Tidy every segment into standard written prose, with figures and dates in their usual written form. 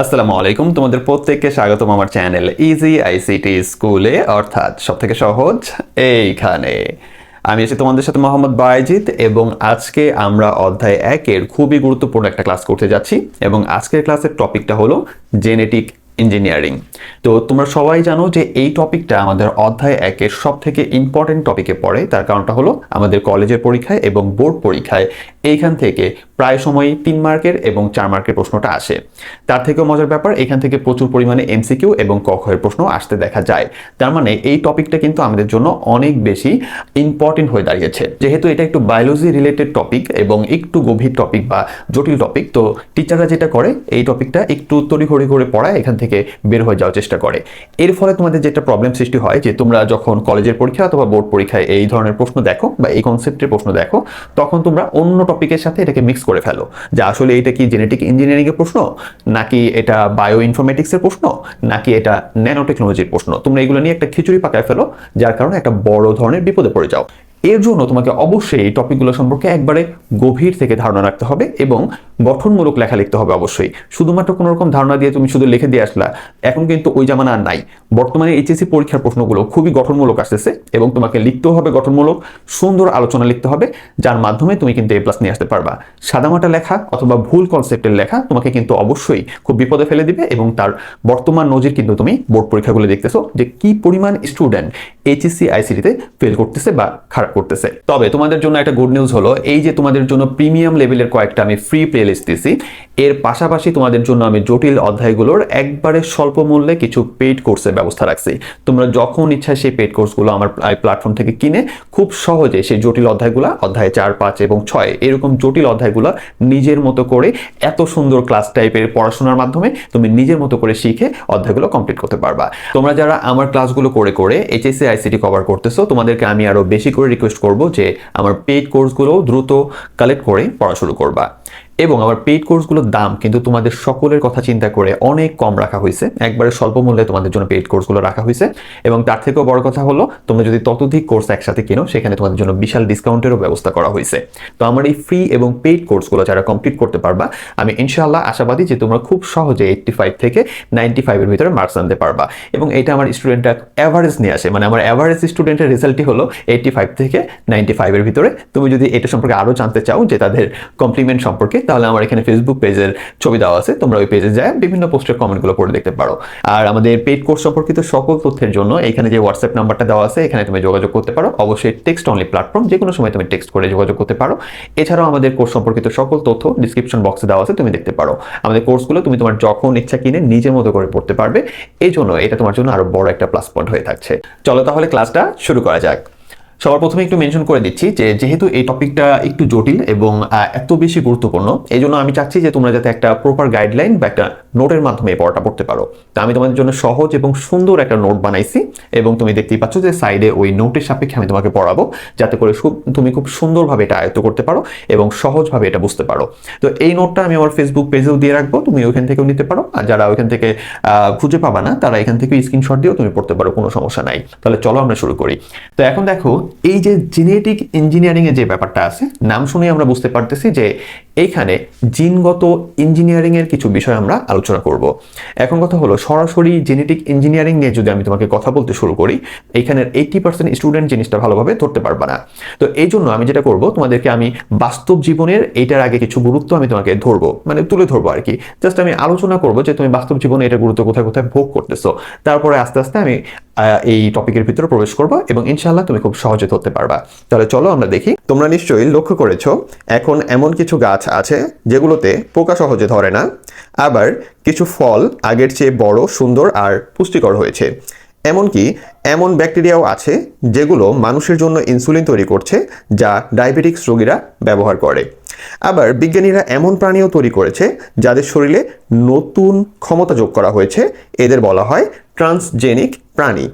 আসসালামু আলাইকুম, তোমাদের প্রত্যেককে স্বাগতম আমার চ্যানেল ইজি আইসিটি স্কুলে, অর্থাৎ সবথেকে সহজ এইখানে। আমি এসে তোমাদের সাথে মোহাম্মদ বাইজিদ এবং আজকে আমরা অধ্যায় 1-এর খুবই গুরুত্বপূর্ণ একটা ক্লাস করতে যাচ্ছি এবং আজকের ক্লাসের টপিকটা হলো জেনেটিক ইঞ্জিনিয়ারিং। তো তোমরা সবাই জানো যে এই টপিকটা আমাদের অধ্যায় 1-এর সব থেকে ইম্পর্টেন্ট টপিকে পড়ে। তার কারণটা হলো আমাদের কলেজের পরীক্ষায় এবং বোর্ড পরীক্ষায় এইখান থেকে প্রায় সময়ই 3 মার্কের এবং 4 মার্কের প্রশ্নটা আসে। তার থেকেও মজার ব্যাপার, এখান থেকে প্রচুর পরিমাণে এমসিকিউ এবং ক খ এর প্রশ্ন আসতে দেখা যায়। তার মানে এই টপিকটা কিন্তু আমাদের জন্য অনেক বেশি ইম্পর্টেন্ট হয়ে দাঁড়িয়েছে। যেহেতু এটা একটু বায়োলজি রিলেটেড টপিক এবং একটু গভীর টপিক বা জটিল টপিক, তো টিচাররা যেটা করে এই টপিকটা একটু তড়িঘড়ি করে পড়ায়, এখান থেকে বের হয়ে যাওয়ার চেষ্টা করে। এর ফলে তোমাদের যেটা প্রবলেম সৃষ্টি হয় যে তোমরা যখন কলেজের পরীক্ষা অথবা বোর্ড পরীক্ষায় এই ধরনের প্রশ্ন দেখো বা এই কনসেপ্টের প্রশ্ন দেখো, তখন তোমরা অন্য টপিকের সাথে এটাকে মিক্স করে ফেলো যে আসলে এটা কি জেনেটিক ইঞ্জিনিয়ারিং এর প্রশ্ন, নাকি এটা বায়ো ইনফরমেটিক্সের প্রশ্ন, নাকি এটা ন্যানো টেকনোলজির প্রশ্ন। তোমরা এগুলো নিয়ে একটা খিচুড়ি পাকায় ফেলো, যার কারণে একটা বড় ধরনের বিপদে পড়ে যাও। এর জন্য তোমাকে অবশ্যই এই টপিকগুলো সম্পর্কে একবারে গভীর থেকে ধারণা রাখতে হবে এবং গঠনমূলক লেখা লিখতে হবে। অবশ্যই শুধুমাত্র কোনো রকম ধারণা দিয়ে তুমি শুধু লিখে দিয়ে আসলা, এখন কিন্তু ওই জামানা আর নাই। বর্তমানে এইচএসসি পরীক্ষার প্রশ্নগুলো খুবই গঠনমূলক আসতেছে এবং তোমাকে লিখতেও হবে গঠনমূলক, সুন্দর আলোচনা লিখতে হবে, যার মাধ্যমে তুমি কিন্তু এ প্লাস নিয়ে আসতে পারবা। সাদামাটা লেখা অথবা ভুল কনসেপ্টের লেখা তোমাকে কিন্তু অবশ্যই খুব বিপদে ফেলে দিবে। এবং তার বর্তমান নজির কিন্তু তুমি বোর্ড পরীক্ষাগুলো দেখতেছো যে কি পরিমাণ স্টুডেন্ট এইচএসসি আইসিটিতে ফেল করতেছে বা খারাপ করতেছে। তবে তোমাদের জন্য একটা গুড নিউজ হলো এই যে তোমাদের জন্য প্রিমিয়াম লেভেলের কয়েকটা আমি ফ্রি প্লেলিস্ট দিছি। এর পাশাপাশি তোমাদের জন্য আমি জটিল অধ্যায়গুলোর একবারে স্বল্প মূল্যে কিছু পেইড কোর্সের ব্যবস্থা রাখছি। তোমরা যখন ইচ্ছা সেই পেইড কোর্সগুলো আমার প্ল্যাটফর্ম থেকে কিনে খুব সহজে সেই জটিল অধ্যায়গুলো, অধ্যায় 4, 5 এবং 6 এরকম জটিল অধ্যায়গুলো নিজের মতো করে এত সুন্দর ক্লাস টাইপের পড়াশোনার মাধ্যমে তুমি নিজের মতো করে শিখে অধ্যায়গুলো কমপ্লিট করতে পারবা। তোমরা যারা আমার ক্লাসগুলো করে করে এইচএসসি আইসিটি কভার করতেছো, তোমাদেরকে আমি আরো বেশি করে রিকোয়েস্ট করব যে আমার পেইড কোর্সগুলো দ্রুত কালেক্ট করে পড়া শুরু করবা। এবং আমার পেইড কোর্সগুলোর দাম কিন্তু তোমাদের সকলের কথা চিন্তা করে অনেক কম রাখা হয়েছে, একবারে স্বল্প মূল্যে তোমাদের জন্য পেইড কোর্সগুলো রাখা হয়েছে। এবং তার থেকেও বড় কথা হলো, তোমরা যদি ততোধিক কোর্স একসাথে কিনো, সেখানে তোমাদের জন্য বিশাল ডিসকাউন্টেরও ব্যবস্থা করা হয়েছে। তো আমার এই ফ্রি এবং পেইড কোর্সগুলো যারা কমপ্লিট করতে পারবা, আমি ইনশাআল্লাহ আশাবাদী যে তোমরা খুব সহজে 85 থেকে 95 এর ভিতরে মার্কস আনতে পারবা। এবং এটা আমার স্টুডেন্টরা অ্যাভারেজ নিয়ে আসে, মানে আমার অ্যাভারেজ স্টুডেন্টের রেজাল্টই হলো 85 থেকে 95 এর ভিতরে। তুমি যদি এটা সম্পর্কে আরো জানতে চাও যে তাদের কমপ্লিমেন্ট সম্পর্কে, তাহলে আমার এখানে ফেসবুক পেজের ছবি দেওয়া আছে, তোমরা ওই পেজে যায় বিভিন্ন পোস্টের কমেন্টগুলো পড়ে দেখতে পারো। আর আমাদের পেইড কোর্স সম্পর্কিত সকল তথ্যের জন্য এখানে যে হোয়াটসঅ্যাপ নাম্বারটা দেওয়া আছে, এখানে তুমি যোগাযোগ করতে পারো। অবশ্যই টেক্সট অনলি প্ল্যাটফর্ম, যে কোনো সময় তুমি টেক্সট করে যোগাযোগ করতে পারো। এছাড়াও আমাদের কোর্স সম্পর্কিত সকল তথ্য ডিসক্রিপশন বক্সে দেওয়া আছে, তুমি দেখতে পারো। আমাদের কোর্সগুলো তুমি তোমার যখন ইচ্ছা কিনে নিজের মতো করে পড়তে পারবে। এই জন্য এটা তোমার জন্য আরো বড় একটা প্লাস পয়েন্ট হয়ে থাকছে। চলো তাহলে ক্লাসটা শুরু করা যাক। সবার প্রথমে একটু মেনশন করে দিচ্ছি যে যেহেতু এই টপিকটা একটু জটিল এবং এত বেশি গুরুত্বপূর্ণ, এই জন্য আমি চাচ্ছি যে তোমরা যাতে একটা প্রপার গাইডলাইন বা একটা নোটের মাধ্যমে এই পড়াটা পড়তে পারো। তো আমি তোমাদের জন্য সহজ এবং সুন্দর একটা নোট বানাইছি এবং তুমি দেখতেই পাচ্ছ যে সাইডে ওই নোটের সাপেক্ষে আমি তোমাকে পড়াবো, যাতে করে তুমি খুব সুন্দরভাবে এটা আয়ত্ত করতে পারো এবং সহজভাবে এটা বুঝতে পারো। তো এই নোটটা আমি আমার ফেসবুক পেজেও দিয়ে রাখবো, তুমি ওইখান থেকেও নিতে পারো। আর যারা ওইখান থেকে খুঁজে পাবা না, তারা এখান থেকে স্ক্রিনশট দিয়েও তুমি পড়তে পারো, কোনো সমস্যা নাই। তাহলে চলো আমরা শুরু করি। তো এখন দেখো, এই যে জেনেটিক ইঞ্জিনিয়ারিং এর যে ব্যাপারটা আছে, নাম শুনে আমরা বুঝতে পারতেছি যে এইখানে জিনগত ইঞ্জিনিয়ারিং এর কিছু বিষয় আমরা আলোচনা করব। এখন কথা হলো, সরাসরি জেনেটিক ইঞ্জিনিয়ারিং নিয়ে যদি আমি তোমাকে কথা বলতে শুরু করি, এইখানের 80% স্টুডেন্ট জিনিসটা ভালোভাবে ধরতে পারবে না। তো এই জন্য আমি যেটা করব, তোমাদেরকে আমি বাস্তব জীবনের এইটার আগে কিছু গুরুত্ব আমি তোমাকে ধরবো, মানে তুলে ধরবো আর কি। জাস্ট আমি আলোচনা করবো যে তুমি বাস্তব জীবনে এটা গুরুত্ব কোথায় কোথায় ভোগ করতেছো। তারপরে আস্তে আস্তে আমি এই টপিকের ভিতরে প্রবেশ করবো এবং ইনশাআল্লাহ তুমি খুব সহজে ধরতে পারবা। তাহলে চলো আমরা দেখি। তোমরা নিশ্চয়ই লক্ষ্য করেছো, এখন এমন কিছু গাছ আছে যেগুলোতে পোকা সহজে ধরে না, আবার কিছু ফল আগের চেয়ে বড়, সুন্দর আর পুষ্টিকর হয়েছে। এমনকি এমন ব্যাকটেরিয়াও আছে যেগুলো মানুষের জন্য ইনসুলিন তৈরি করছে, যা ডায়াবেটিক্স রোগীরা ব্যবহার করে। আবার বিজ্ঞানীরা এমন প্রাণীও তৈরি করেছে যাদের শরীরে নতুন ক্ষমতা যোগ করা হয়েছে, এদের বলা হয় ট্রান্সজেনিক প্রাণী।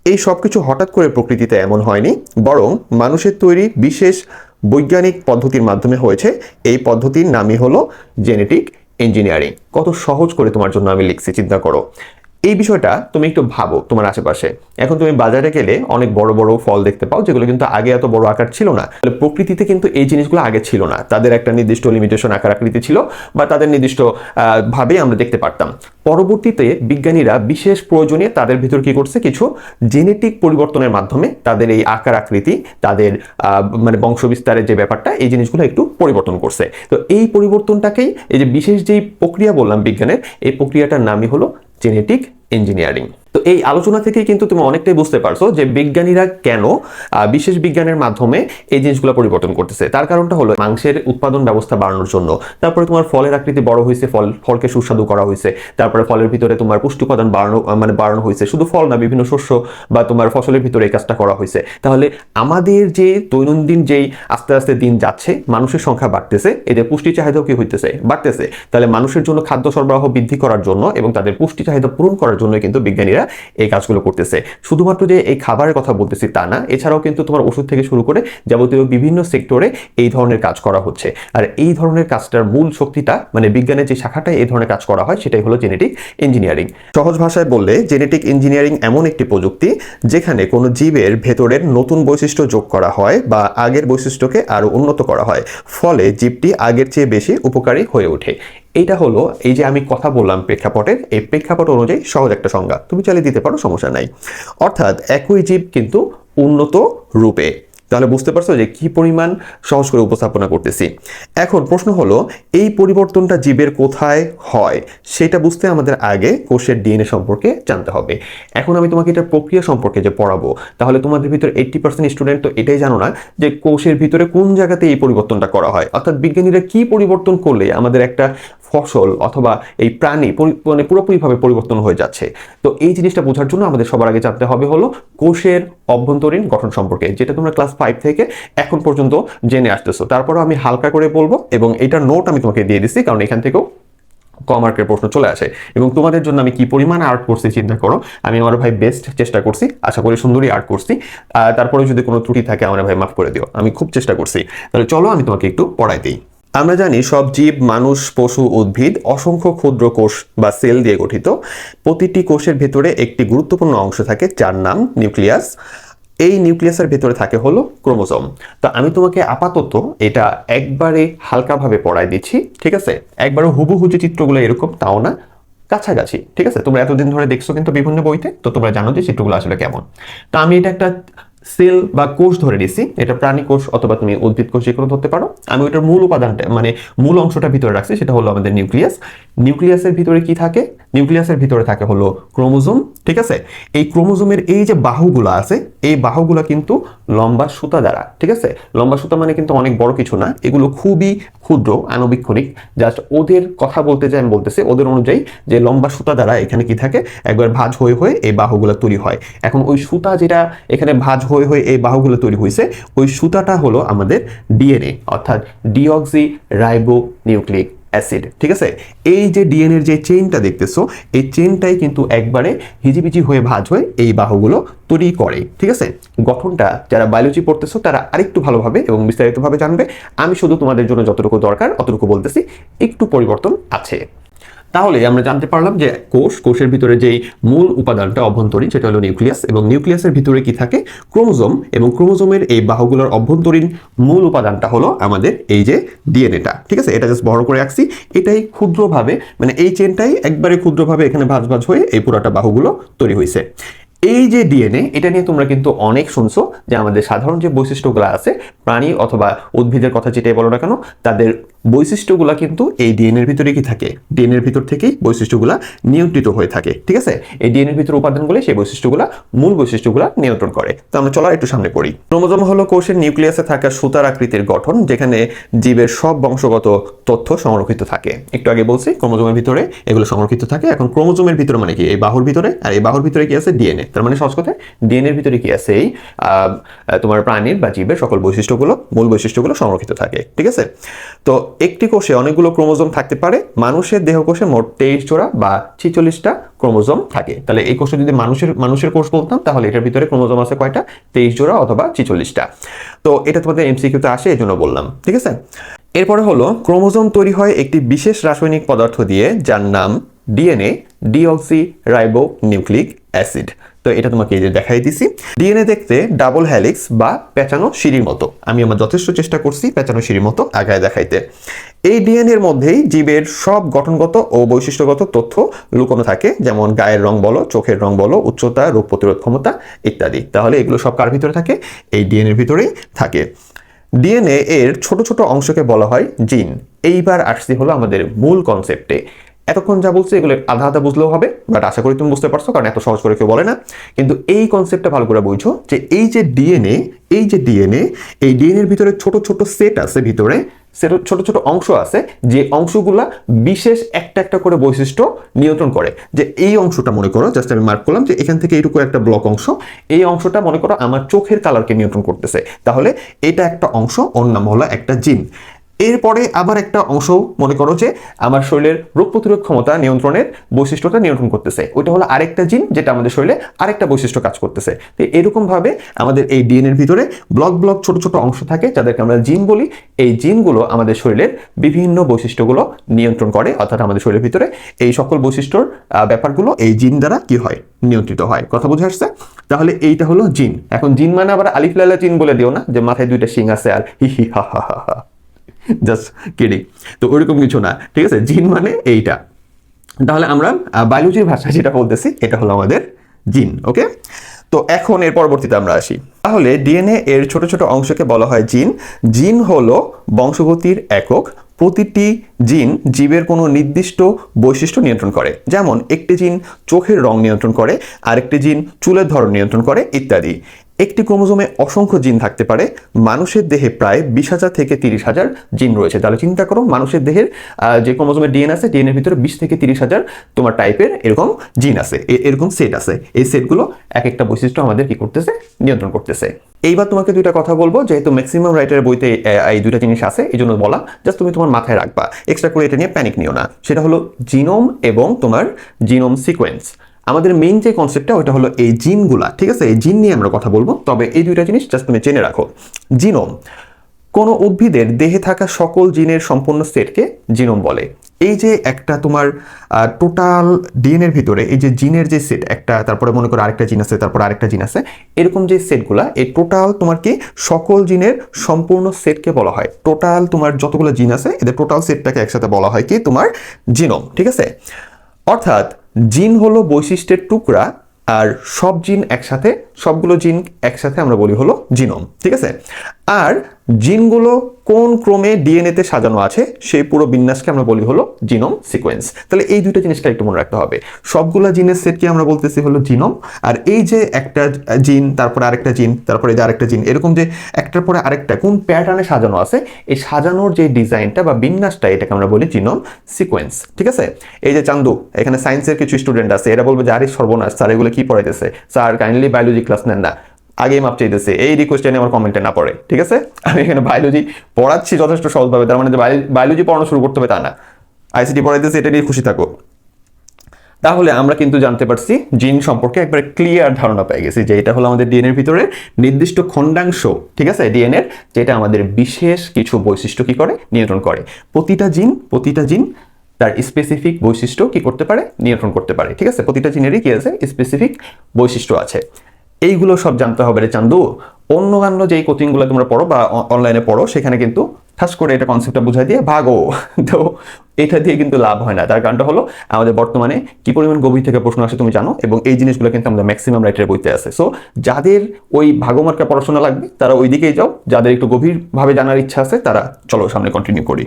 এই সব কিছু হঠাৎ করে প্রকৃতিতে এমন হয়নি, বরং মানুষের তৈরি বিশেষ বৈজ্ঞানিক পদ্ধতির মাধ্যমে হয়েছে। এই পদ্ধতির নামই হলো জেনেটিক ইঞ্জিনিয়ারিং। কত সহজ করে তোমার জন্য আমি লিখছি, চিন্তা করো। এই বিষয়টা তুমি একটু ভাবো তোমার আশেপাশে। এখন তুমি বাজারে গেলে অনেক বড় বড় ফল দেখতে পাও, যেগুলো কিন্তু আগে এত বড় আকার ছিল না। প্রকৃতিতে কিন্তু এই জিনিসগুলো আগে ছিল না, তাদের একটা নির্দিষ্ট লিমিটেশন আকার আকৃতি ছিল, বা তাদের নির্দিষ্ট ভাবে আমরা দেখতে পারতাম। পরবর্তীতে বিজ্ঞানীরা বিশেষ প্রয়োজনে তাদের ভিতর কি করছে, কিছু জেনেটিক পরিবর্তনের মাধ্যমে তাদের এই আকার আকৃতি, তাদের মানে বংশবিস্তারের যে ব্যাপারটা, এই জিনিসগুলো একটু পরিবর্তন করছে। তো এই পরিবর্তনটাকেই, এই যে বিশেষ যেই প্রক্রিয়া বললাম বিজ্ঞানের, এই প্রক্রিয়াটার নামই হলো জেনেটিক ইঞ্জিনিয়ারিং। তো এই আলোচনা থেকে কিন্তু তুমি অনেকটাই বুঝতে পারছো যে বিজ্ঞানীরা কেন বিশেষ বিজ্ঞানের মাধ্যমে এই জিনিসগুলো পরিবর্তন করতেছে। তার কারণটা হলো মাংসের উৎপাদন ব্যবস্থা বাড়ানোর জন্য। তারপরে তোমার ফলের আকৃতি বড় হয়েছে, ফলকে সুস্বাদু করা হয়েছে। তারপরে ফলের ভিতরে তোমার পুষ্টি উপাদান বাড়ানো হয়েছে। শুধু ফল না, বিভিন্ন শস্য বা তোমার ফসলের ভিতরে এই কাজটা করা হয়েছে। তাহলে আমাদের যে দৈনন্দিন যেই আস্তে আস্তে দিন যাচ্ছে, মানুষের সংখ্যা বাড়তেছে, এদের পুষ্টি চাহিদাও কি হইতেছে, বাড়তেছে। তাহলে মানুষের জন্য খাদ্য সরবরাহ বৃদ্ধি করার জন্য এবং তাদের পুষ্টি চাহিদা পূরণ করার জন্য কিন্তু বিজ্ঞানীরা এই কাজগুলো করতেছে। শুধুমাত্র যে এই খাবারের কথা বলতেছি তা না, এছাড়াও কিন্তু তোমার ওষুধ থেকে শুরু করে যাবতীয় বিভিন্ন সেক্টরে এই ধরনের কাজ করা হচ্ছে। আর এই ধরনের কাজটার মূল শক্তিটা, মানে বিজ্ঞানের যে শাখাটায় এই ধরনের কাজ করা হয়, সেটাই হলো জেনেটিক ইঞ্জিনিয়ারিং। সহজ ভাষায় বললে জেনেটিক ইঞ্জিনিয়ারিং এমন একটি প্রযুক্তি যেখানে কোনো জীবের ভেতরের নতুন বৈশিষ্ট্য যোগ করা হয় বা আগের বৈশিষ্ট্যকে আরো উন্নত করা হয়, ফলে জীবটি আগের চেয়ে বেশি উপকারী হয়ে ওঠে। এইটা হলো এই যে আমি কথা বললাম প্রেক্ষাপটের, এই প্রেক্ষাপট অনুযায়ী সহজ একটা সংজ্ঞা তুমি চালিয়ে দিতে পারো, সমস্যা নাই। অর্থাৎ একই জীব কিন্তু উন্নত রূপে। তাহলে বুঝতে পারছো যে কি পরিমাণ সহজ করে উপস্থাপনা করতেছি। এখন প্রশ্ন হলো, এই পরিবর্তনটা জীবের কোথায় হয় সেটা বুঝতে আমাদের আগে কোষের ডিএনএ সম্পর্কে জানতে হবে। এখন আমি তোমাকে এটা প্রক্রিয়া সম্পর্কে যে পড়াবো, তাহলে তোমাদের ভিতরে 80% স্টুডেন্ট তো এটাই জানো না যে কোষের ভিতরে কোন জায়গাতে এই পরিবর্তনটা করা হয়, অর্থাৎ বিজ্ঞানীরা কি পরিবর্তন করলে আমাদের একটা ফসল অথবা এই প্রাণী মানে পুরোপুরিভাবে পরিবর্তন হয়ে যাচ্ছে। তো এই জিনিসটা বোঝার জন্য আমাদের সবার আগে জানতে হবে হলো কোষের অভ্যন্তরীণ গঠন সম্পর্কে, যেটা তোমরা ক্লাস 5 থেকে এখন পর্যন্ত জেনে আসতেছো। তারপরও আমি হালকা করে বলবো, এবং এটার নোট আমি তোমাকে দিয়ে দিচ্ছি, কারণ এখান থেকেও কম মার্কের প্রশ্ন চলে আসে। এবং তোমাদের জন্য আমি কি পরিমাণ আর্ট করছি চিন্তা করো। আমি আমার ভাই বেস্ট চেষ্টা করছি, আশা করি সুন্দরই আর্ট করছি। তারপরে যদি কোনো ত্রুটি থাকে আমার ভাই মাফ করে দিও, আমি খুব চেষ্টা করছি। তাহলে চলো আমি তোমাকে একটু পড়াই দিই। আমরা জানি সব জীব, মানুষ, পশু, উদ্ভিদ অসংখ্য ক্ষুদ্র কোষ বা সেল দিয়ে গঠিত। প্রতিটি কোষের ভেতরে একটি গুরুত্বপূর্ণ অংশ থাকে যার নাম নিউক্লিয়াস। এই নিউক্লিয়াসের ভেতরে থাকে হলো ক্রোমোজোম। তো আমি তোমাকে আপাতত এটা একবারে হালকাভাবে পড়াই দিচ্ছি, ঠিক আছে? একবারে হুবহু যে চিত্রগুলো এরকম তাও না, কাছাকাছি, ঠিক আছে? তোমরা এতদিন ধরে দেখছো কিন্তু বিভিন্ন বইতে, তো তোমরা জানো যে চিত্রগুলো আসলে কেমন। তো আমি এটা একটা সেল বা কোষ ধরে নিছি, এটা প্রাণী কোষ অথবা তুমি উদ্ভিদ কোষ যে কোনো ধরতে পারো। আমি ওইটার মূল উপাদানটা মানে মূল অংশটা ভিতরে রাখছি, সেটা হলো আমাদের নিউক্লিয়াস। নিউক্লিয়াসের ভিতরে কি থাকে? নিউক্লিয়াসের ভিতরে থাকে হলো ক্রোমোজোম, ঠিক আছে? এই ক্রোমোজোমের এই যে বাহুগুলো আছে, এই বাহুগুলো কিন্তু লম্বা সুতা দ্বারা, ঠিক আছে? লম্বা সুতা মানে কিন্তু অনেক বড় কিছু না, এগুলো খুবই ক্ষুদ্র আণবিক্ষণিক। জাস্ট ওদের কথা বলতে যে আমি বলতেছি, ওদের অনুযায়ী যে লম্বা সুতা দ্বারা এখানে কি থাকে, একবার ভাঁজ হয়ে হয়ে এই বাহুগুলো তৈরি হয়। এখন ওই সুতা যেটা এখানে ভাঁজ হয়ে হয়ে এই বাহুগুলো তৈরি হয়েছে, ওই সুতাটা হলো আমাদের ডিএনএ, অর্থাৎ ডিঅক্সি রাইবো নিউক্লিক অ্যাসিড, ঠিক আছে? এই যে ডিএনএর যে চেইনটা দেখতেছো, এই চেইনটাই কিন্তু একবারে হিজিবিজি হয়ে ভাঁজ হয়ে এই বাহুগুলো তৈরি করে, ঠিক আছে? গঠনটা যারা বায়োলজি পড়তেছো তারা আরেকটু ভালোভাবে এবং বিস্তারিতভাবে জানবে। আমি শুধু তোমাদের জন্য যতটুকু দরকার অতটুকু বলতেছি, একটু পরিবর্তন আছে। তাহলে আমরা জানতে পারলাম যে কোষের ভিতরে যেই মূল উপাদানটা অভ্যন্তরীণ, সেটা হলো নিউক্লিয়াস, এবং নিউক্লিয়াসের ভিতরে কি থাকে? ক্রোমোজোম, এবং ক্রোমোজোমের এই বাহুগুলোর অভ্যন্তরীণ মূল উপাদানটা হলো আমাদের এই যে ডিএনএটা, ঠিক আছে? এটা জাস্ট বড় করে রাখছি, এটাই ক্ষুদ্রভাবে মানে এই চেনটাই একবারে ক্ষুদ্রভাবে এখানে ভাঁজ ভাঁজ হয়ে এই পুরাটা বাহুগুলো তৈরি হয়েছে। এই যে ডিএনএ, এটা নিয়ে তোমরা কিন্তু অনেক শুনছো যে আমাদের সাধারণ যে বৈশিষ্ট্যগুলো আছে, প্রাণী অথবা উদ্ভিদের কথা যেটাই বলো না কেন, তাদের বৈশিষ্ট্যগুলা কিন্তু এই ডিএনএর ভিতরে কি থাকে? ডিএনএর ভিতর থেকেই বৈশিষ্ট্যগুলা নিয়ন্ত্রিত হয়ে থাকে, ঠিক আছে? এই ডিএনএর ভিতর উপাদানগুলো সেই বৈশিষ্ট্যগুলা, মূল বৈশিষ্ট্যগুলা নিয়ন্ত্রণ করে। তো আমরা চলো একটু সামনে পড়ি। ক্রোমোজোম হলো কোষের নিউক্লিয়াসে থাকা সুতার আকৃতির গঠন, যেখানে জীবের সব বংশগত তথ্য সংরক্ষিত থাকে। একটু আগে বলছি ক্রোমোজোমের ভিতরে এগুলো সংরক্ষিত থাকে। এখন ক্রোমোজোমের ভিতরে মানে কি? এই বাহুর ভিতরে, আর এই বাহুর ভিতরে কি আছে? ডিএনএ। তার মানে সহজ কথায় ডিএনএর ভিতরে কি আছে? এই তোমার প্রাণীর বা জীবের সকল বৈশিষ্ট্যগুলো, মূল বৈশিষ্ট্যগুলো সংরক্ষিত থাকে, ঠিক আছে? তো একটি কোষে অনেকগুলো ক্রোমোজোম থাকতে পারে। মানুষের দেহকোষে মোট 23 জোড়া বা 46টা ক্রোমোজোম থাকে। তাহলে এই কোষে যদি মানুষের কোষ বলতাম, তাহলে এটার ভিতরে ক্রোমোজোম আছে কয়টা? 23 জোড়া অথবা 46টা। তো এটা তোমাদের এমসিকিউতে আসে, এই জন্য বললাম, ঠিক আছে? এরপরে হলো ক্রোমোজোম তৈরি হয় একটি বিশেষ রাসায়নিক পদার্থ দিয়ে, যার নাম DNA, deoxy ribo nucleic acid. তো এটা তোমাকে এই যে দেখাই দিছি। ডিএনএ দেখতে ডাবল হ্যালিক্স বা পেঁচানো সিঁড়ির মতো। আমি আমার যথেষ্ট চেষ্টা করছি পেঁচানো সিঁড়ির মতো আগায় দেখাইতে। এই ডিএনএর মধ্যেই জীবের সব গঠনগত ও বৈশিষ্ট্যগত তথ্য লুকোনো থাকে, যেমন গায়ের রং বলো, চোখের রং বলো, উচ্চতা, রোগ প্রতিরোধ ক্ষমতা ইত্যাদি। তাহলে এগুলো সব কার ভিতরে থাকে? এই ডিএনএর ভিতরেই থাকে। ডিএনএ এর ছোট ছোট অংশকে বলা হয় জিন। এইবার আসছি হলো আমাদের মূল কনসেপ্টে। এতক্ষণ যা বলছি এগুলো আধা আধা বুঝলেও হবে, বাট আশা করি তুমি বুঝতে পারছো, কারণ এত সহজ করে কেউ বলে না। কিন্তু এই কনসেপ্টটা ভালো করে বুঝো যে এই যে ডিএনএ, এই ডিএনএর ভিতরে ছোট ছোট সেট আছে, ভিতরে ছোট ছোট অংশ আছে, যে অংশগুলা বিশেষ একটা একটা করে বৈশিষ্ট্য নিয়ন্ত্রণ করে। যে এই অংশটা মনে করো, জাস্ট আমি মার্ক করলাম যে এখান থেকে এইটুকু একটা ব্লক অংশ, এই অংশটা মনে করো আমার চোখের কালারকে নিয়ন্ত্রণ করতেছে, তাহলে এটা একটা অংশ, ওর নাম হলো একটা জিন। এরপরে আবার একটা অংশ মনে করো যে আমার শরীরের রোগ প্রতিরোধ ক্ষমতা নিয়ন্ত্রণের বৈশিষ্ট্যটা নিয়ন্ত্রণ করতেছে, ওইটা হলো আরেকটা জিন, যেটা আমাদের শরীরে আরেকটা বৈশিষ্ট্য কাজ করতেছে। তো এরকম ভাবে আমাদের এই ডিএনএর ভিতরে ব্লক ব্লক ছোট ছোট অংশ থাকে, যাদেরকে আমরা জিন বলি। এই জিনগুলো আমাদের শরীরের বিভিন্ন বৈশিষ্ট্যগুলো নিয়ন্ত্রণ করে, অর্থাৎ আমাদের শরীরের ভিতরে এই সকল বৈশিষ্ট্যর ব্যাপারগুলো এই জিন দ্বারা কি হয়? নিয়ন্ত্রিত হয়। কথা বুঝে আসছে? তাহলে এইটা হলো জিন। এখন জিন মানে আবার আলিফ লাইলা জিন বলে দিও না যে মাথায় দুইটা শিং আছে আর হি হি হা হা হা হা, জাস্ট কিডিং। তো ওইরকম কিছু না, ঠিক আছে? জিন মানে এইটা। তাহলে আমরা বায়োলজির ভাষায় যেটা বলতেছি এটা হলো আমাদের জিন। ওকে, তো এখন এর পরবর্তীতে আমরা আসি। তাহলে ডিএনএ এর ছোট ছোট অংশকে বলা হয় জিন। জিন হলো বংশগতির একক। প্রতিটি জিন জীবের কোনো নির্দিষ্ট বৈশিষ্ট্য নিয়ন্ত্রণ করে, যেমন একটি জিন চোখের রং নিয়ন্ত্রণ করে, আরেকটি জিন চুলের ধরন নিয়ন্ত্রণ করে ইত্যাদি। একটি ক্রোমোজোমে অসংখ্য জিন থাকতে পারে। মানুষের দেহে প্রায় 20,000 থেকে 30,000 জিন রয়েছে। তাহলে চিন্তা করো, মানুষের দেহের যে ক্রোমোজোমের ডিএনএ আছে, ডিএনএর ভিতরে 20 থেকে 30,000 তোমার টাইপের এরকম জিন আছে, এরকম সেট আছে। এই সেটগুলো এক একটা বৈশিষ্ট্য আমাদের কি করতেছে? নিয়ন্ত্রণ করতেছে। এইবার তোমাকে দুইটা কথা বলবো, যেহেতু ম্যাক্সিমাম রাইটারের বইতে এই দুইটা জিনিস আছে, এই জন্য বলা, জাস্ট তুমি তোমার মাথায় রাখবা, এক্সট্রা করে এটা নিয়ে প্যানিক নিও না। সেটা হলো জিনোম এবং তোমার জিনোম সিকোয়েন্স। আমাদের মেইন যে কনসেপ্টটা ওইটা হলো এই জিনগুলা, ঠিক আছে? এই জিন নিয়ে আমরা কথা বলবো, তবে এই দুইটা জিনিস জাস্ট তুমি জেনে রাখো। জিনোম, কোনো উদ্ভিদের দেহে থাকা সকল জিনের সম্পূর্ণ সেটকে জিনোম বলে। এই যে একটা তোমার টোটাল ডিএনএর ভিতরে এই যে জিনের যে সেট একটা, তারপরে মনে করো আরেকটা জিন আছে, তারপর আরেকটা জিন আছে, এরকম যে সেটগুলা, এই টোটাল তোমার কি সকল জিনের সম্পূর্ণ সেটকে বলা হয়। টোটাল তোমার যতগুলো জিন আছে এদের টোটাল সেটটাকে একসাথে বলা হয় কি? তোমার জিনোম, ঠিক আছে? অর্থাৎ জিন হলো বৈশিষ্ট্যের টুকরা, আর সব জিন একসাথে, সবগুলো জিন একসাথে আমরা বলি হলো জিনোম, ঠিক আছে? আর জিনগুলো কোন ক্রমে ডিএনএতে সাজানো আছে সেই পুরো বিন্যাসকে আমরা বলি হলো জিনোম সিকোয়েন্স। তাহলে এই দুইটা জিনিসটা একটু মনে রাখতে হবে। সবগুলা জিনের সেটকে আমরা বলতেছি হলো জিনোম, আর এই যে একটা জিন, তারপরে আরেকটা জিন, তারপরে এই যে আরেকটা জিন, এরকম যে একটার পরে আরেকটা কোন প্যাটার্নে সাজানো আছে, এই সাজানোর যে ডিজাইনটা বা বিন্যাসটা, এটাকে আমরা বলি জিনোম সিকোয়েন্স, ঠিক আছে? এই যে চান্দু, এখানে সায়েন্সের কিছু স্টুডেন্ট আছে, এরা বলবে যে আরে সর্বনাশ স্যার, এগুলো কি পড়াইতেছে স্যার, কাইন্ডলি বায়োলজি ক্লাস নেন না, আগেই মাপ চাইতেছে। এই রিকোয়েস্ট আমার কমেন্টে না পড়ে, ঠিক আছে? আমি এখানে বায়োলজি পড়াচ্ছি যথেষ্ট সহজভাবে, তার মানে যে বায়োলজি পড়ানো শুরু করতে হবে তা না। আইসিটি পড়াইতেছে, এটা নিয়ে খুশি থাকো। তাহলে আমরা কিন্তু জানতে পারছি জিন সম্পর্কে একবারে ক্লিয়ার ধারণা পেয়ে গেছি যে এটা হলো আমাদের ডিএনএর ভিতরে নির্দিষ্ট খণ্ডাংশ, ঠিক আছে? ডিএনএর যেটা আমাদের বিশেষ কিছু বৈশিষ্ট্য কি করে? নিয়ন্ত্রণ করে। প্রতিটা জিন তার স্পেসিফিক বৈশিষ্ট্য কি করতে পারে? নিয়ন্ত্রণ করতে পারে, ঠিক আছে? প্রতিটা জিনেরই কি আছে? স্পেসিফিক বৈশিষ্ট্য আছে। এইগুলো সব জানতে হবে রে চান্দু। অন্য যেই কোচিংগুলো তোমরা পড়ো বা অনলাইনে পড়ো, সেখানে কিন্তু ঠাস করে এটা কনসেপ্টটা বুঝাই দিয়ে ভাগো। তো এটা দিয়ে কিন্তু লাভ হয় না। তার কারণটা হলো আমাদের বর্তমানে কি পরিমাণ গভীর থেকে প্রশ্ন আসে তুমি জানো, এবং এই জিনিসগুলো কিন্তু আমাদের ম্যাক্সিমাম রাইটারের বইতে আছে। সো যাদের ওই ভাগমার্কা পড়াশোনা লাগবে তারা ওই দিকেই যাও, যাদের একটু গভীরভাবে জানার ইচ্ছা আছে তারা চলো সামনে কন্টিনিউ করি।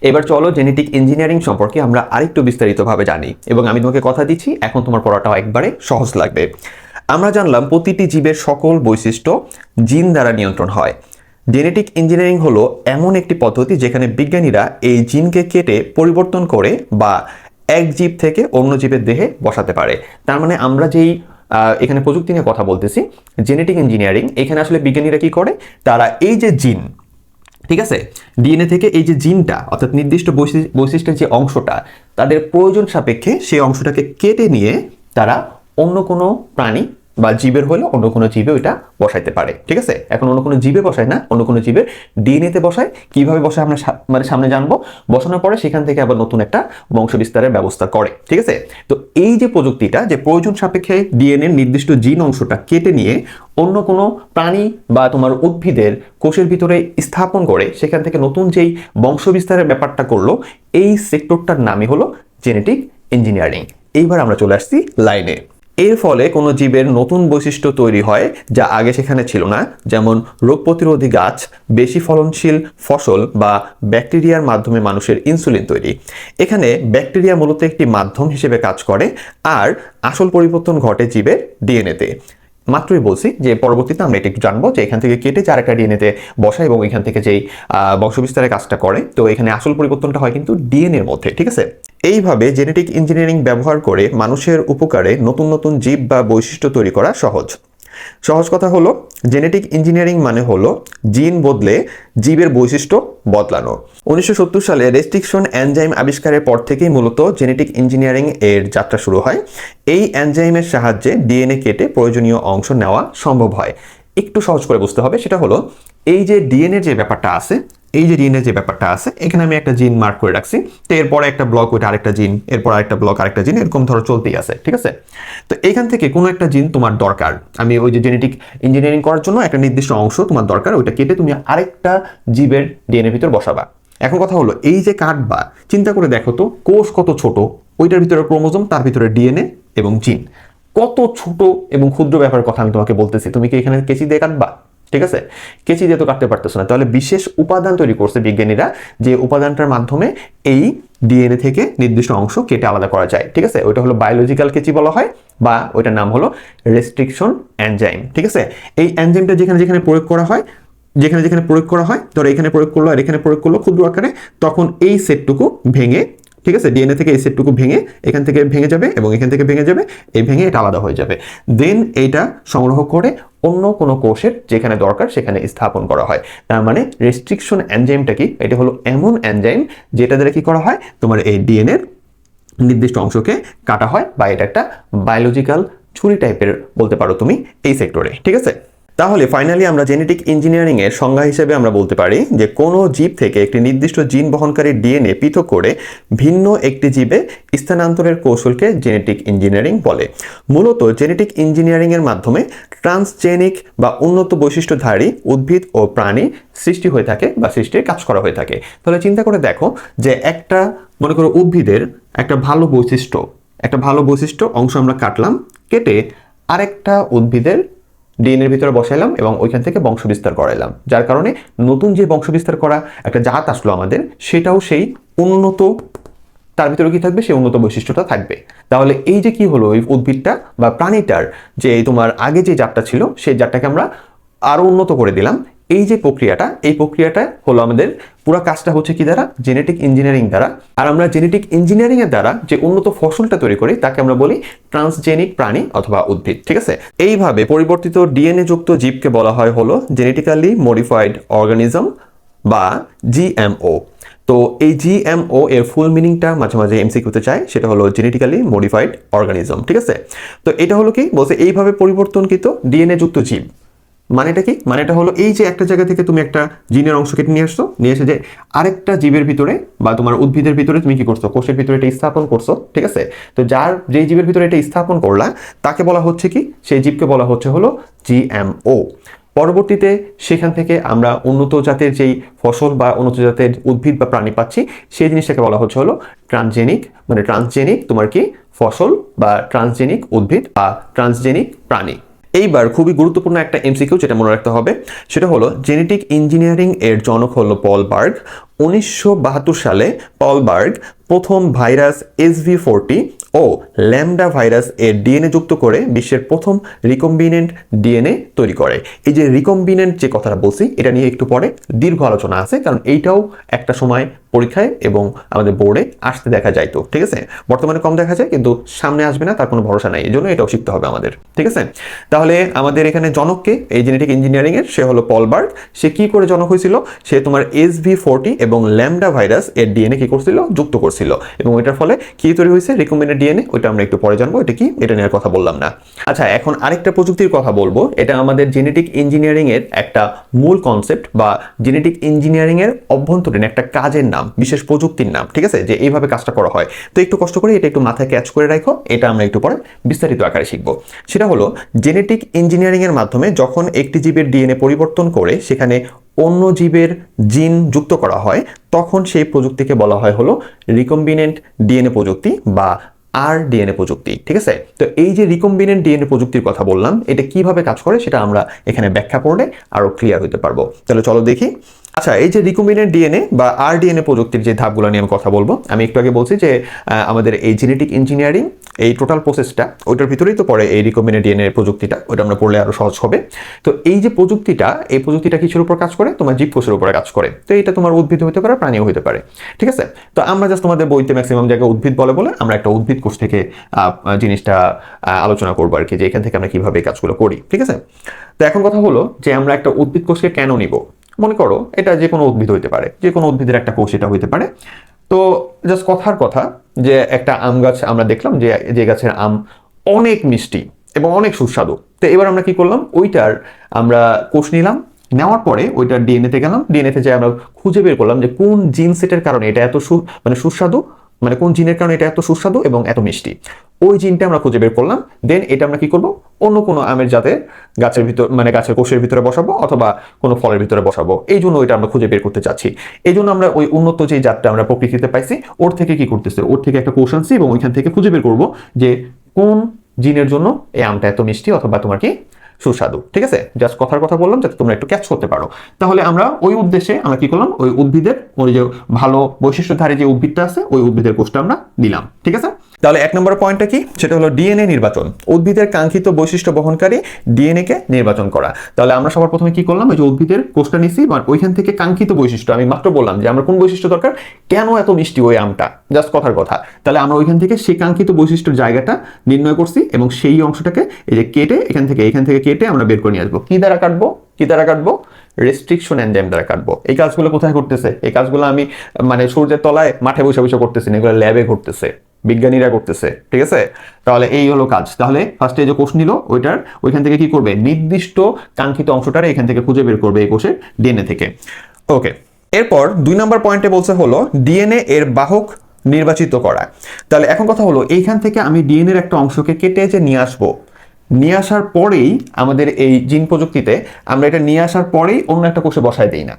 এবার চলো জেনেটিক ইঞ্জিনিয়ারিং সম্পর্কে আমরা আরেকটু বিস্তারিতভাবে জানি, এবং আমি তোমাকে কথা দিচ্ছি এখন তোমার পড়াটাও একবারে সহজ লাগবে। আমরা জানলাম প্রতিটি জীবের সকল বৈশিষ্ট্য জিন দ্বারা নিয়ন্ত্রণ হয়। জেনেটিক ইঞ্জিনিয়ারিং হলো এমন একটি পদ্ধতি যেখানে বিজ্ঞানীরা এই জিনকে কেটে পরিবর্তন করে বা এক জীব থেকে অন্য জীবের দেহে বসাতে পারে। তার মানে আমরা যেই এখানে প্রযুক্তি নিয়ে কথা বলতেছি, জেনেটিক ইঞ্জিনিয়ারিং, এখানে আসলে বিজ্ঞানীরা কি করে? তারা এই যে জিন, ঠিক আছে, ডিএনএ থেকে এই যে জিনটা, অর্থাৎ নির্দিষ্ট বৈশিষ্ট্যের যে অংশটা, তাদের প্রয়োজন সাপেক্ষে সেই অংশটাকে কেটে নিয়ে তারা অন্য কোনো প্রাণী বা জীবের হলে অন্য কোনো জীবে ওইটা বসাইতে পারে, ঠিক আছে। এখন অন্য কোনো জীবে বসায় না, অন্য কোনো জীবের ডিএনএতে বসায়। কিভাবে বসায় আমরা মানে সামনে জানবো। বসানোর পরে সেখান থেকে আবার নতুন একটা বংশ বিস্তারের ব্যবস্থা করে, ঠিক আছে। তো এই যে প্রযুক্তিটা, যে প্রয়োজন সাপেক্ষে ডিএনএর নির্দিষ্ট জিন অংশটা কেটে নিয়ে অন্য কোনো প্রাণী বা তোমার উদ্ভিদের কোষের ভিতরে স্থাপন করে সেখান থেকে নতুন যেই বংশ বিস্তারের ব্যাপারটা করলো, এই সেক্টরটার নামই হলো জেনেটিক ইঞ্জিনিয়ারিং। এইবার আমরা চলে আসছি লাইনে। এর ফলে কোনো জীবের নতুন বৈশিষ্ট্য তৈরি হয় যা আগে সেখানে ছিল না, যেমন রোগ প্রতিরোধী গাছ, বেশি ফলনশীল ফসল বা ব্যাকটেরিয়ার মাধ্যমে মানুষের ইনসুলিন তৈরি। এখানে ব্যাকটেরিয়া মূলত একটি মাধ্যম হিসেবে কাজ করে, আর আসল পরিবর্তন ঘটে জীবের ডিএনএতে। মাত্রই বলছি যে পরবর্তীতে আমরা এটা একটু জানবো যে এখান থেকে কেটে চার একটা ডিএনএতে বসায় এবং এখান থেকে যেই বংশবিস্তারের কাজটা করে, তো এখানে আসল পরিবর্তনটা হয় কিন্তু ডিএনএর মধ্যে, ঠিক আছে। এইভাবে জেনেটিক ইঞ্জিনিয়ারিং ব্যবহার করে মানুষের উপকারে নতুন নতুন জীব বা বৈশিষ্ট্য তৈরি করা সহজ। সহজ কথা হলো, জেনেটিক ইঞ্জিনিয়ারিং মানে হলো জিন বদলে জীবের বৈশিষ্ট্য বদলানো। 1970 সালে রেস্ট্রিকশন এনজাইম আবিষ্কারের পর থেকেই মূলত জেনেটিক ইঞ্জিনিয়ারিং এর যাত্রা শুরু হয়। এই এনজাইমের সাহায্যে ডিএনএ কেটে প্রয়োজনীয় অংশ নেওয়া সম্ভব হয়। একটু সহজ করে বুঝতে হবে, সেটা হলো এই যে ডিএনএ যে ব্যাপারটা আছে, এখানে আমি একটা জিন মার্ক করে রাখছি, তো এরপরে একটা ব্লক ওইটা আরেকটা জিন, এরপর আরেকটা ব্লক আরেকটা জিন, এরকম ধরো চলতেই আছে, ঠিক আছে। তো এখান থেকে কোনো একটা জিন তোমার দরকার, আমি ওই যে জেনেটিক ইঞ্জিনিয়ারিং করার জন্য একটা নির্দিষ্ট অংশ তোমার দরকার, ওইটা কেটে তুমি আরেকটা জীবের ডিএনএ ভিতর বসাবা। এখন কথা হলো, এই যে কাটবা, চিন্তা করে দেখো তো কোষ কত ছোট, ওইটার ভিতরে ক্রোমোজোম, তার ভিতরে ডিএনএ এবং জিন, কত ছোট এবং ক্ষুদ্র ব্যাপারের কথা আমি তোমাকে বলতেছি। তুমি কি এখানে কেচি দিয়ে কাটবা? ঠিক আছে, কেচি দিয়ে তো কাটতে পারতেছো না। তাহলে বিশেষ উপাদান তৈরি করছে বিজ্ঞানীরা, যে উপাদানটার মাধ্যমে এই ডিএনএ থেকে নির্দিষ্ট অংশ কেটে আলাদা করা যায়, ঠিক আছে। ওইটা হলো বায়োলজিক্যাল কেচি বলা হয়, বা ওইটার নাম হলো রেস্ট্রিকশন এনজাইম, ঠিক আছে। এই এনজাইমটা যেখানে যেখানে প্রয়োগ করা হয়, ধরো এখানে প্রয়োগ করলো আর এখানে প্রয়োগ করলো ক্ষুদ্র আকারে, তখন এই সেটটুকু ভেঙে, ঠিক আছে, ডিএনএ থেকে এই সেটটুকু ভেঙে এখান থেকে ভেঙে যাবে এবং এখান থেকে ভেঙে যাবে, এই ভেঙে এটা আলাদা হয়ে যাবে। দেন এইটা সংগ্রহ করে অন্য কোনো কোষের যেখানে দরকার সেখানে স্থাপন করা হয়। তার মানে রেস্ট্রিকশন এনজাইমটা কি? এটা হলো এমন এনজাইম যেটা দ্বারা কি করা হয়, তোমার এই ডিএনএ নির্দিষ্ট অংশকে কাটা হয়, বা এটা একটা বায়োলজিক্যাল ছুরি টাইপের বলতে পারো তুমি এই সেক্টরে, ঠিক আছে। তাহলে ফাইনালি আমরা জেনেটিক ইঞ্জিনিয়ারিং এর সংজ্ঞা হিসেবে আমরা বলতে পারি যে কোনো জীব থেকে একটি নির্দিষ্ট জিন বহনকারী ডিএনএ পৃথক করে ভিন্ন একটি জীবে স্থানান্তরের কৌশলকে জেনেটিক ইঞ্জিনিয়ারিং বলে। মূলত জেনেটিক ইঞ্জিনিয়ারিং এর মাধ্যমে ট্রান্সজেনিক বা উন্নত বৈশিষ্ট্যধারী উদ্ভিদ ও প্রাণী সৃষ্টি হয়ে থাকে বা সৃষ্টির কাজ করা হয়ে থাকে। তাহলে চিন্তা করে দেখো যে একটা, মনে করো উদ্ভিদের একটা ভালো বৈশিষ্ট্য অংশ আমরা কাটলাম, কেটে আরেকটা উদ্ভিদের ডিএনএর ভিতরে বসাইলাম এবং ওইখান থেকে বংশ বিস্তার করাইলাম, যার কারণে নতুন যে বংশ বিস্তার করা একটা জাত আসলো আমাদের, সেটাও সেই উন্নত, তার ভিতরে কি থাকবে, সেই উন্নত বৈশিষ্ট্যটা থাকবে। তাহলে এই যে কি হলো, ওই উদ্ভিদটা বা প্রাণীটার যে তোমার আগে যে জাতটা ছিল সেই জাতটাকে আমরা আরো উন্নত করে দিলাম। এই যে প্রক্রিয়াটা হলো আমাদের পুরো কাজটা হচ্ছে কি দ্বারা, জেনেটিক ইঞ্জিনিয়ারিং দ্বারা। আর আমরা জেনেটিক ইঞ্জিনিয়ারিং এর দ্বারা যে উন্নত ফসলটা তৈরি করি তাকে আমরা বলি ট্রান্সজেনিক প্রাণী অথবা উদ্ভিদ, ঠিক আছে। এইভাবে পরিবর্তিত ডিএনএ যুক্ত জীবকে বলা হয় হলো জেনেটিক্যালি মডিফাইড অর্গানিজম বা জিএমও। তো এই জিএমও এর ফুল মিনিংটা মাঝে মাঝে এমসিকিউতে চায়, সেটা হলো জেনেটিক্যালি মডিফাইড অর্গানিজম, ঠিক আছে। তো এটা হলো কি বলছে, এইভাবে পরিবর্তনকৃত ডিএনএ যুক্ত জীব মানেটা কি? মানেটা হলো এই যে একটা জায়গা থেকে তুমি একটা জিনের অংশ কেটে নিয়ে এসে যে আরেকটা জীবের ভিতরে বা তোমার উদ্ভিদের ভিতরে তুমি কি করছো, কোষের ভিতরে এটা স্থাপন করছো, ঠিক আছে। তো যেই জীবের ভিতরে এটা স্থাপন করলা তাকে বলা হচ্ছে কি, সেই জীবকে বলা হচ্ছে হলো জিএমও। পরবর্তীতে সেখান থেকে আমরা উন্নত জাতের যেই ফসল বা উন্নত জাতের উদ্ভিদ বা প্রাণী পাচ্ছি, সেই জিনিসটাকে বলা হচ্ছে হলো ট্রান্সজেনিক তোমার কি ফসল বা ট্রান্সজেনিক উদ্ভিদ বা ট্রান্সজেনিক প্রাণী। এইবার খুবই গুরুত্বপূর্ণ একটা এমসিকিউ যেটা মনে রাখতে হবে, সেটা হলো জেনেটিক ইঞ্জিনিয়ারিং এর জনক হলো পল বার্গ। 1972 সালে পল বার্গ প্রথম ভাইরাস SV40 ও ল্যামডা ভাইরাস এর ডিএনএ যুক্ত করে বিশ্বের প্রথম রিকম্বিনেন্ট ডিএনএ তৈরি করে। এই যে রিকম্বিনেন্ট যে কথাটা বলছি, এটা নিয়ে একটু পরে দীর্ঘ আলোচনা আছে, কারণ এইটাও একটা সময় পরীক্ষায় এবং আমাদের বোর্ডে আসতে দেখা যাইতো, ঠিক আছে। বর্তমানে কম দেখা যায়, কিন্তু সামনে আসবে না তার কোনো ভরসা নাই, এই জন্য এটাও শিখতে হবে আমাদের, ঠিক আছে। তাহলে আমাদের এখানে জনককে এই জেনেটিক ইঞ্জিনিয়ারিং এর, সে হলো পল বার্গ। সে কি করে জনক হয়েছিল? সে তোমার SV40 এবং ল্যামডা ভাইরাস এর ডিএনএ কি করছিল, যুক্ত করছিল, এবং ওইটার ফলে কি তৈরি হয়েছে, রিকম্বিনেন্ট ডিএনএ। ওইটা আমরা একটু পরে জানবো এটা কি, এটা নিয়ে কথা বললাম না। আচ্ছা, এখন আরেকটা প্রযুক্তির কথা বলবো। এটা আমাদের জেনেটিক ইঞ্জিনিয়ারিং এর একটা মূল কনসেপ্ট বা জেনেটিক ইঞ্জিনিয়ারিং এর অভ্যন্তরীণ একটা কাজের নাম, বিশেষ প্রযুক্তির নাম, ঠিক আছে, যে এইভাবে কাজটা করা হয়। তো একটু কষ্ট করে এটা একটু মাথায় ক্যাচ করে রাখো, এটা আমরা একটু পরে বিস্তারিত আকারে শিখবো। সেটা হলো জেনেটিক ইঞ্জিনিয়ারিং এর মাধ্যমে যখন একটি জীবের ডিএনএ পরিবর্তন করে সেখানে অন্য জীবের জিন যুক্ত করা হয়, তখন সেই প্রযুক্তিকে বলা হয় হলো রিকম্বিনেন্ট ডিএনএ প্রযুক্তি বা আরডিএনএ প্রযুক্তি, ঠিক আছে। তো এই যে রিকম্বিনেন্ট ডিএনএ প্রযুক্তির কথা বললাম, এটা কিভাবে কাজ করে সেটা আমরা এখানে ব্যাখ্যা করলে আরো ক্লিয়ার হতে পারবো। তাহলে চলো দেখি। আচ্ছা, এই যে রিকম্বিনেন্ট ডিএনএ বা আরডিএনএ প্রযুক্তির যে ধাপগুলো নিয়ে আমি কথা বলবো, আমি একটু আগে বলছি যে আমাদের এই জেনেটিক ইঞ্জিনিয়ারিং এই টোটাল প্রসেসটা, ওইটার ভিতরেই তো পড়ে এই রিকম্বিনেন্ট ডিএনএ প্রযুক্তিটা, ওইটা আমরা পড়লে আরো সহজ হবে। তো এই যে প্রযুক্তিটা, এই প্রযুক্তিটা কিছুর উপর কাজ করে, তোমার জীবকোষের উপরে কাজ করে। তো এটা তোমার উদ্ভিদ হতে পারে, প্রাণীও হতে পারে, ঠিক আছে। তো আমরা জাস্ট তোমাদের বইতে ম্যাক্সিমাম জায়গায় উদ্ভিদ বলে আমরা একটা উদ্ভিদ কোষ থেকে জিনিসটা আলোচনা করবো আর কি, যে এখান থেকে আমরা কিভাবে এই কাজগুলো করি, ঠিক আছে। তো এখন কথা হলো যে আমরা একটা উদ্ভিদ কোষকে কেন নিব। মনে করো এটা যে কোনো উদ্ভিদ হইতে পারে, যে কোনো উদ্ভিদের একটা কোষ এটা হইতে পারে। তো জাস্ট কথার কথা যে একটা আম গাছ আমরা দেখলাম যে গাছের আম অনেক মিষ্টি এবং অনেক সুস্বাদু। তো এবার আমরা কি করলাম, ওইটার আমরা কোষ নিলাম, নেওয়ার পরে ওইটার ডিএনএতে গেলাম, ডিএনএতে যে আমরা খুঁজে বের করলাম যে কোন জিন সেটের কারণে এটা এত সুস্বাদু, মানে কোন জিনের কারণে এটা এত সুস্বাদু এবং এত মিষ্টি। ওই জিনটা আমরা খুঁজে বের করলাম, দেন এটা আমরা কি করব, অন্য কোনো আমের জাতে গাছের ভিতর, মানে গাছের কোষের ভিতরে বসাবো অথবা কোনো ফলের ভিতরে বসাবো। এই জন্য ওইটা আমরা খুঁজে বের করতে চাচ্ছি। এই জন্য আমরা ওই উন্নত যে জাতটা আমরা প্রকৃতিতে পাইছি, ওর থেকে কি করতেছে, ওর থেকে একটা কোষ আনছি এবং ওইখান থেকে খুঁজে বের করবো যে কোন জিনের জন্য এই আমটা এত মিষ্টি অথবা তোমার কি সুস্বাদু, ঠিক আছে। জাস্ট কথার কথা বললাম যাতে তোমরা একটু ক্যাচ করতে পারো। তাহলে আমরা ওই উদ্দেশ্যে আমরা কি করলাম, ওই উদ্ভিদের ওই যে ভালো বৈশিষ্ট্যধারী যে উদ্ভিদটা আছে, ওই উদ্ভিদের কোষটা আমরা দিলাম, ঠিক আছে। তাহলে এক নম্বর পয়েন্টটা কি, সেটা হলো ডিএনএ নির্বাচন, উদ্ভিদের কাঙ্ক্ষিত বৈশিষ্ট্য বহনকারী ডিএনএ কে নির্বাচন করা। তাহলে আমরা সবার প্রথমে কি করলাম, ওই যে উদ্ভিদের কোষটা নিছি, বা ওইখান থেকে কাঙ্ক্ষিত বৈশিষ্ট্য, আমি মাত্র বললাম যে আমরা কোন বৈশিষ্ট্য দরকার, কেন এত মিষ্টি ওই আমটা, জাস্ট কথার কথা। তাহলে আমরা ওইখান থেকে সেই কাঙ্ক্ষিত বৈশিষ্ট্যের জায়গাটা নির্ণয় করছি এবং সেই অংশটাকে এই যে কেটে এখান থেকে কেটে আমরা বের করে নিয়ে আসবো। কি দ্বারা কাটবো, রেস্ট্রিকশন এনজাইম দ্বারা কাটবো। এই কাজগুলো কোথায় করতেছে, এই কাজগুলো আমি মানে সূর্যের তলায় মাঠে বসে বসে করতেছি না, এগুলো ল্যাবে ঘটতেছে, বিজ্ঞানীরা করতেছে, ঠিক আছে। তাহলে এই হলো কাজ। তাহলে ফার্স্টে যে কোষ নিল ওইখান থেকে কি করবে, নির্দিষ্ট কাঙ্ক্ষিত অংশটারে এখান থেকে খুঁজে বের করবে এই কোষের ডিএনএ থেকে। ওকে, এরপর 2 নম্বর পয়েন্টে বলছে হলো ডিএনএ এর বাহক নির্বাচিত করা। তাহলে এখন কথা হলো, এইখান থেকে আমি ডিএনএ এর একটা অংশকে কেটে যে নিয়ে আসবো, নিয়ে আসার পরেই আমাদের এই জিন প্রযুক্তিতে আমরা এটা নিয়ে আসার পরেই অন্য একটা কোষে বসায় দিই না,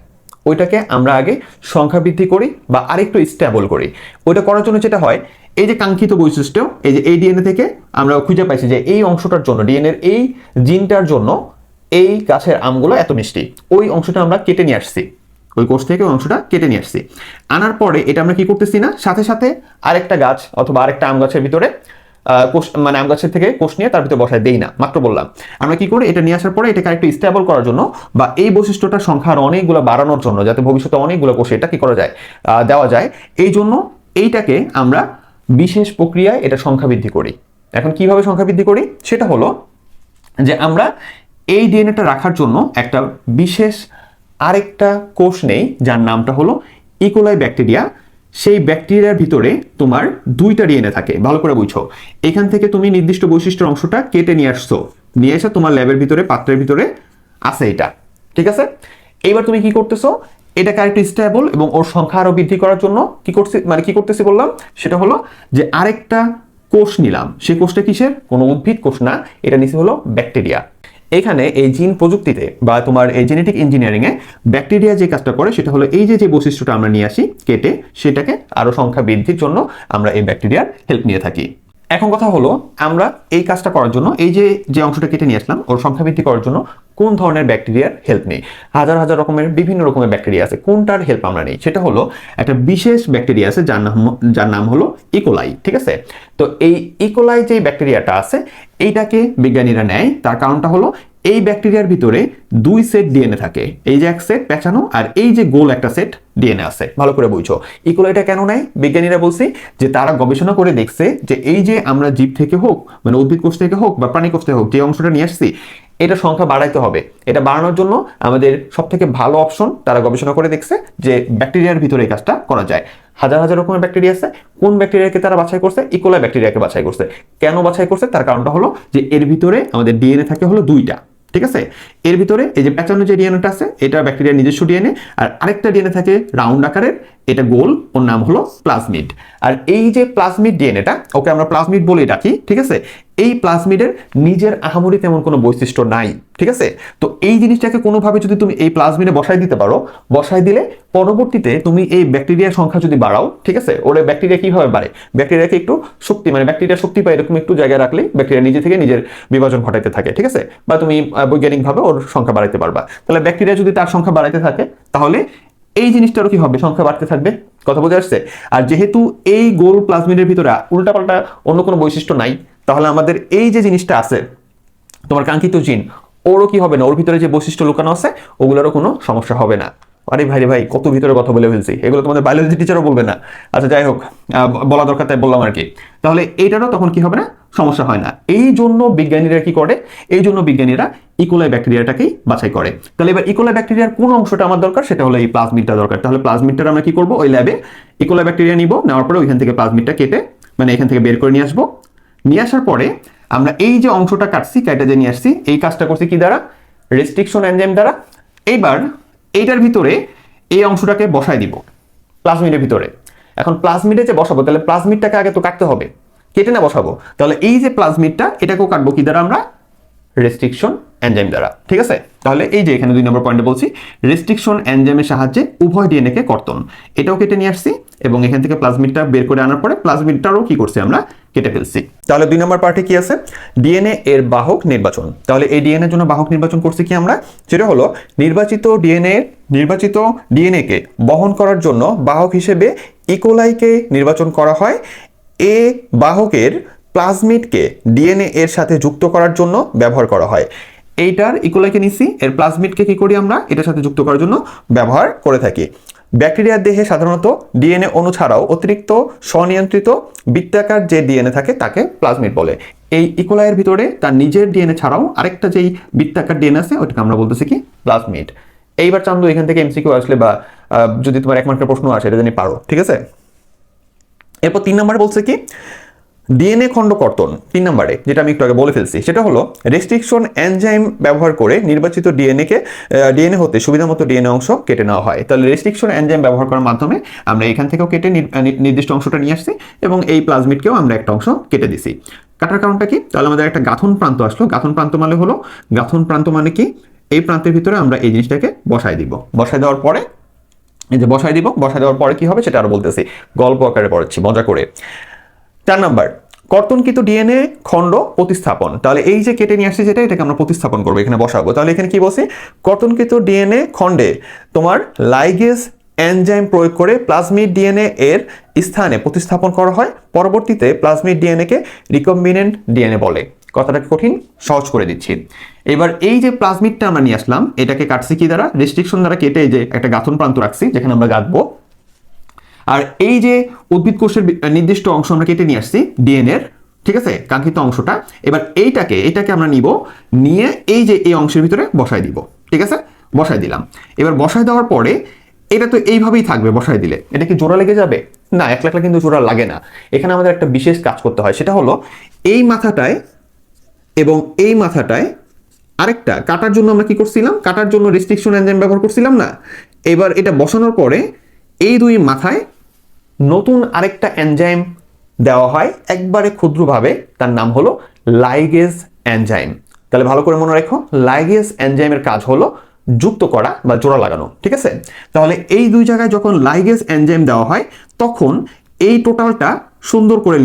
ওইটাকে আমরা আগে সংখ্যা বৃদ্ধি করি বা আরেকটু স্টেবল করি। ওইটা করার জন্য যেটা হয়, এই যে কাঙ্ক্ষিত বৈশিষ্ট্য, এই যে এই ডিএনএ থেকে আমরা খুঁজে পাইছি যে এই অংশটার জন্য, ডিএনএর এই জিনটার জন্য এই গাছের আমগুলো এত মিষ্টি, ওই অংশটা আমরা কেটে নিয়ে আসছি, ওই কোষ থেকে ওই অংশটা কেটে নিয়ে আসছি। আনার পরে এটা আমরা কি করতেছি না, সাথে সাথে আরেকটা গাছ অথবা আরেকটা আম গাছের ভিতরে কোষ, মানে আম গাছের থেকে কোষ নিয়ে তার ভিতরে বসায় দেই না, মাত্র বললাম। আমরা কি করি, এটা নিয়ে আসার পরে এটাকে একটু স্টেবল করার জন্য বা এই বৈশিষ্ট্যটার সংখ্যা আর অনেকগুলো বাড়ানোর জন্য, যাতে ভবিষ্যতে অনেকগুলো কোষে এটা কি করা যায়, দেওয়া যায়, এই জন্য এইটাকে আমরা বিশেষ প্রক্রিয়ায় এটা সংখ্যা বৃদ্ধি করি। এখন কিভাবে সংখ্যা বৃদ্ধি করি, সেটা হলো যে আমরা এই ডিএনএটা রাখার জন্য একটা বিশেষ আরেকটা কোষ নেই, যার নামটা হলো ইকোলাই ব্যাকটেরিয়া। সেই ব্যাকটেরিয়ার ভিতরে তোমার 2টা ডিএনএ থাকে, ভালো করে বুঝছো। এখান থেকে তুমি নির্দিষ্ট বৈশিষ্ট্যের অংশটা কেটে নিয়ে আসছো, নিয়ে এসে তোমার ল্যাবের ভিতরে, পাত্রের ভিতরে আছে এটা, ঠিক আছে। এইবার তুমি কি করতেছো, এটাকে আরেকটু স্টেবল এবং ওর সংখ্যা আরো বৃদ্ধি করার জন্য কি করতেছি বললাম, সেটা হলো যে আরেকটা কোষ নিলাম। সেই কোষটা কিসের, কোনো উদ্ভিদ কোষ না, এটা নিচে হলো ব্যাকটেরিয়া। এখানে এই জিন প্রযুক্তিতে বা তোমার এই জেনেটিক ইঞ্জিনিয়ারিং এ ব্যাকটেরিয়া যে কাজটা করে সেটা হলো এই যে বৈশিষ্ট্যটা আমরা নিয়ে আসি কেটে, সেটাকে আরো সংখ্যা বৃদ্ধির জন্য আমরা এই ব্যাকটেরিয়ার হেল্প নিয়ে থাকি। এখন কথা হলো, আমরা এই কাজটা করার জন্য এই যে অংশটা কেটে নিয়ে আসলাম, ওর সংখ্যা বৃদ্ধি করার জন্য কোন ধরনের ব্যাকটেরিয়ার হেল্প নেই, হাজার হাজার রকমের বিভিন্ন রকমের ব্যাকটেরিয়া আছে, কোনটার হেল্প আমরা নেই, সেটা হলো একটা বিশেষ ব্যাকটেরিয়া আছে যার নাম হলো ইকোলাই, ঠিক আছে। তো এই ইকোলাই যে ব্যাকটেরিয়াটা আছে, এইটাকে বিজ্ঞানীরা নেয়, তার কারণটা হলো এই ব্যাকটেরিয়ার ভিতরে 2 সেট ডিএনএ থাকে, এই যে এক সেট পেঁচানো আর এই যে গোল একটা সেট ডিএনএ আছে, ভালো করে বুঝছো। ইকোলাইটা কেন নেয়, বিজ্ঞানীরা বলছি যে তারা গবেষণা করে দেখছে যে এই যে আমরা জীব থেকে হোক, মানে উদ্ভিদ কোষ থেকে হোক বা প্রাণী কোষ থেকে হোক, যে অংশটা নিয়ে আসছি, এটা সংখ্যা বাড়াইতে হবে। এটা বাড়ানোর জন্য আমাদের সবথেকে ভালো অপশন তারা গবেষণা করে দেখছে যে ব্যাকটেরিয়ার ভিতরে এই কাজটা করা যায়। হাজার হাজার রকমের ব্যাকটেরিয়া আছে, কোন ব্যাকটেরিয়াকে তারা বাছাই করছে? ইকোলাই ব্যাকটেরিয়াকে বাছাই করছে। কেন বাছাই করছে? তার কারণটা হলো যে এর ভিতরে আমাদের ডিএনএ থাকে হলো 2টা, ঠিক আছে? এর ভিতরে এই যে পেঁচানো যে ডিএনএটা আছে এটা ব্যাকটেরিয়ার নিজস্ব ডিএনএ, আর আরেকটা ডিএনএ থাকে রাউন্ড আকারের, এটা গোল, ওর নাম হলো প্লাজমিড। আর এই যে প্লাজমিড ডিএনএটা, ওকে আমরা প্লাজমিড বলেই ডাকি, ঠিক আছে? এই প্লাজমিডের নিজের আহামরি তেমন কোনো বৈশিষ্ট্য নাই, ঠিক আছে? তো এই জিনিসটাকে কোনোভাবে যদি তুমি এই প্লাজমিডে বসাই দিতে পারো, বসাই দিলে পরবর্তীতে তুমি এই ব্যাকটেরিয়ার সংখ্যা যদি বাড়াও, ঠিক আছে, ওরে ব্যাকটেরিয়া কিভাবে বাড়ে? ব্যাকটেরিয়াকে একটু শক্তি, মানে ব্যাকটেরিয়া শক্তি পায় এরকম একটু জায়গায় রাখলেই ব্যাকটেরিয়া নিজে থেকে নিজের বিভাজন ঘটাইতে থাকে, ঠিক আছে? বা তুমি বৈজ্ঞানিকভাবে ওর সংখ্যা বাড়াইতে পারবা। তাহলে ব্যাকটেরিয়া যদি তার সংখ্যা বাড়াইতে থাকে তাহলে এই জিনিসটারও কি হবে? সংখ্যা বাড়তে থাকবে। কথা বোঝা আসছে? আর যেহেতু এই গোল প্লাজমিডের ভিতরে উল্টাপাল্টা অন্য কোনো বৈশিষ্ট্য নাই, তাহলে আমাদের এই যে জিনিসটা আছে তোমার কাঙ্ক্ষিত জিন, ওরও কি হবে না, ওর ভিতরে যে বৈশিষ্ট্য লুকানো আছে ওগুলোরও কোনো সমস্যা হবে না। আরে ভাই রে ভাই, কত ভিতরে কথা বলে ফেলছি, এগুলো তোমাদের বায়োলজি টিচারও বলবে না। আচ্ছা যাই হোক, বলা দরকার তাই বললাম আর কি। তাহলে এইটারও তখন কি হবে না, সমস্যা হয় না। এই জন্য বিজ্ঞানীরা কি করে? এই জন্য বিজ্ঞানীরা ইকোলাই ব্যাকটেরিয়াটাকেই বাছাই করে। তাহলে এবার ইকোলাই ব্যাকটেরিয়ার কোন অংশটা আমার দরকার? সেটা হলো এই প্লাজমিডটা দরকার। তাহলে প্লাজমিডটা আমরা কি করব? ওই ল্যাবে ইকোলাই ব্যাকটেরিয়া নিব, নেওয়ার পরে ওইখান থেকে প্লাজমিডটা কেটে, মানে এখান থেকে বের করে নিয়ে আসবো। নিয়ে আসার পরে আমরা এই যে অংশটা কাটছি, কেটে যে নিয়ে আসছি, এই কাজটা করছি কি দ্বারা? রেস্ট্রিকশন এনজাইম দ্বারা। এইবার এইটার ভিতরে এই অংশটাকে বসাই দিব প্লাজমিডের ভিতরে। এখন প্লাজমিডে যে বসাবো, তাহলে প্লাজমিডটাকে আগে তো কাটতে হবে, কেটে না বসাবো। তাহলে এই যে প্লাজমিডটা, এটাকেও কাটবো কি দ্বারা? আমরা রেস্ট্রিকশন এনজাইম দ্বারা, ঠিক আছে? তাহলে এই যে এখানে 2 নম্বর পয়েন্টে বলছি রেস্ট্রিকশন এনজাইমের সাহায্যে উভয় ডিএনএ কে কর্তন, এটাও কেটে নিয়ে আসছি এবং এখান থেকে প্লাজমিডটা বের করে আনার পরে প্লাজমিডটারও কি করছি আমরা? কেটে ফেলছি। তাহলে 2 নম্বর পার্টে কি আছে? ডিএনএ এর বাহক নির্বাচন। তাহলে এই ডিএনএ এর জন্য বাহক নির্বাচন করছি কি আমরা? যেটা হলো নির্বাচিত ডিএনএ কে বহন করার জন্য বাহক হিসেবে ইকোলাইকে নির্বাচন করা হয়। এ বাহকের প্লাজমিডকে ডিএনএ এর সাথে যুক্ত করার জন্য ব্যবহার করা হয়। এইটার ইকোলাইকে নিছি, এর প্লাজমিডকে কি করি আমরা? এটার সাথে যুক্ত করার জন্য ব্যবহার করে থাকি। ব্যাকটেরিয়ার দেহে সাধারণত ডিএনএ অণু ছাড়াও অতিরিক্ত স্বনিয়ন্ত্রিত বৃত্তাকার যে ডিএনএ থাকে তাকে প্লাজমিড বলে। এই ইকোলাইয়ের ভিতরে তার নিজের ডিএনএ ছাড়াও আরেকটা যেই বৃত্তাকার ডিএনএ আছে ওটাকে আমরা বলতেছি কি? প্লাজমিড। এইবার চান্দু এখান থেকে এমসিকিউ আসলে বা যদি তোমার 1 মার্কের প্রশ্ন আসে এটা জানি পারো, ঠিক আছে? এরপর 3 নম্বরে বলছে কি? ডিএনএ খণ্ড কর্তন। 3 নম্বরে যেটা আমি একটু আগে বলে ফেলছি সেটা হলো রেস্ট্রিকশন এনজাইম ব্যবহার করে নির্বাচিত ডিএনএ হতে সুবিধামতো ডিএনএ অংশ কেটে নেওয়া হয়। তাহলে রেস্ট্রিকশন এনজাইম ব্যবহার করার মাধ্যমে আমরা এখান থেকেও কেটে নির্দিষ্ট অংশটা নিয়ে আসছি এবং এই প্লাজমিডকেও আমরা একটা অংশ কেটে দিছি। কাটার কারণটা কি? তাহলে আমাদের একটা গাঁথন প্রান্ত আসলো। গাঁথন প্রান্ত মানে কি? এই প্রান্তের ভিতরে আমরা এই জিনিসটাকে বসাই দিব। বসাই দেওয়ার পরে এই যে বসাই দেওয়ার পরে কি হবে সেটা আরো বলতেছি, গল্প আকারে পড়াচ্ছি মজা করে। 4 নাম্বার কর্তনকৃত ডিএনএ খণ্ড প্রতিস্থাপন। তাহলে এই যে কেটে নিয়ে আসছে যেটা, এটাকে আমরা প্রতিস্থাপন করবো, এখানে বসাবো। তাহলে এখানে কি বলছি? কর্তনকৃত ডিএনএ খণ্ডে তোমার লাইগেজ এনজাইম প্রয়োগ করে প্লাজমিড ডিএনএ এর স্থানে প্রতিস্থাপন করা হয়। পরবর্তীতে প্লাজমিড ডিএনএ কে রিকম্বিনেন্ট ডিএনএ বলে। কথাটাকে কঠিন, সহজ করে দিচ্ছি। এবার এই যে প্লাজমিডটা আমরা নিয়ে আসলাম, এটাকে কাটছি কি দ্বারা? রেস্ট্রিকশন দ্বারা কেটে এই যে একটা গাঁথন প্রান্ত রাখছি যেখানে আমরা গাঁথবো। আর এই যে উদ্ভিদ কোষের নির্দিষ্ট অংশ আমরা কেটে নিয়ে আসছি ডিএনএ এর, ঠিক আছে, কাঙ্ক্ষিত অংশটা। এবার এইটাকে আমরা নিয়ে এই যে এই অংশের ভিতরে বসাই দিব, ঠিক আছে? বসাই দিলাম। এবার বসাই দেওয়ার পরে এটা তো এইভাবেই থাকবে। বসাই দিলে এটা কি জোড়া লেগে যাবে? না, একলা কিন্তু জোড়া লাগে না। এখানে আমাদের একটা বিশেষ কাজ করতে হয়, সেটা হলো এই মাথাটায় এবং এই মাথাটায় আরেকটা কাটার জন্য আমরা কি করছিলাম? কাটার জন্য রেস্ট্রিকশন এনজাইম ব্যবহার করছিলাম না? এবার এটা বসানোর পরে এই 2 মাথায় নতুন আরেকটা এনজাইম দেওয়া হয় একবারে ক্ষুদ্রভাবে, তার নাম হলো লাইগেজ এনজাইম। তাহলে ভালো করে মনে রাখো, লাইগেজ এনজাইমের কাজ হলো যুক্ত করা বা জোড়া লাগানো, ঠিক আছে? তাহলে এই 2 জায়গায় যখন লাইগেজ এনজাইম দেওয়া হয় তখন এই টোটালটা সুন্দর করে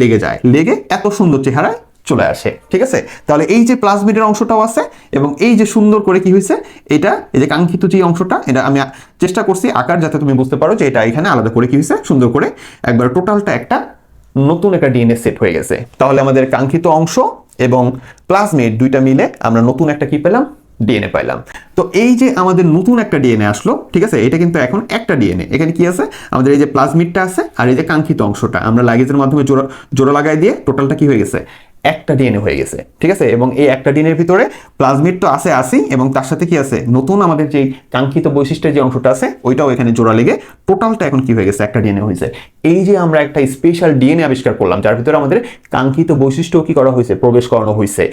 লেগে এত সুন্দর চেহারায় চলে আসে, ঠিক আছে? তাহলে এই যে প্লাজমিডের অংশটাও আছে এবং এই যে সুন্দর করে কি হয়েছে, এটা এই যে কাঙ্ক্ষিত যে অংশটা, এটা আমি চেষ্টা করছি আকার যাতে তুমি বুঝতে পারো যে এটা এখানে আলাদা করে কি হয়েছে, সুন্দর করে একবার টোটালটা একটা নতুন একটা ডিএনএ সেট হয়ে গেছে। তাহলে আমাদের কাঙ্ক্ষিত অংশ এবং প্লাজমিড 2টা মিলে আমরা নতুন একটা কি পেলাম? ডিএনএ পাইলাম। তো এই যে আমাদের নতুন একটা ডিএনএ আসলো, ঠিক আছে? এটা কিন্তু এখন একটা ডিএনএ। এখানে কি আছে? আমাদের এই যে প্লাজমিডটা আছে আর এই যে কাঙ্ক্ষিত অংশটা আমরা লাইগেজের মাধ্যমে জোড়া লাগাই দিয়ে টোটালটা কি হয়ে গেছে? একটা ডিএনএ হয়ে গেছে, ঠিক আছে। এবং এই একটা ডিএনএর ভিতরে প্লাজমিড তো আসেই, এবং তার সাথে কি আছে, নতুন আমাদের যে কাঙ্ক্ষিত বৈশিষ্ট্যের যে অংশটা আছে ওইটাও এখানে জোড়া লেগে টোটালটা এখন কি হয়ে গেছে, একটা ডিএনএ হয়েছে। এই যে আমরা একটা স্পেশাল ডিএনএ আবিষ্কার করলাম যার ভিতরে আমাদের কাঙ্ক্ষিত বৈশিষ্ট্য কি করা হয়েছে, প্রবেশ করানো হয়েছে,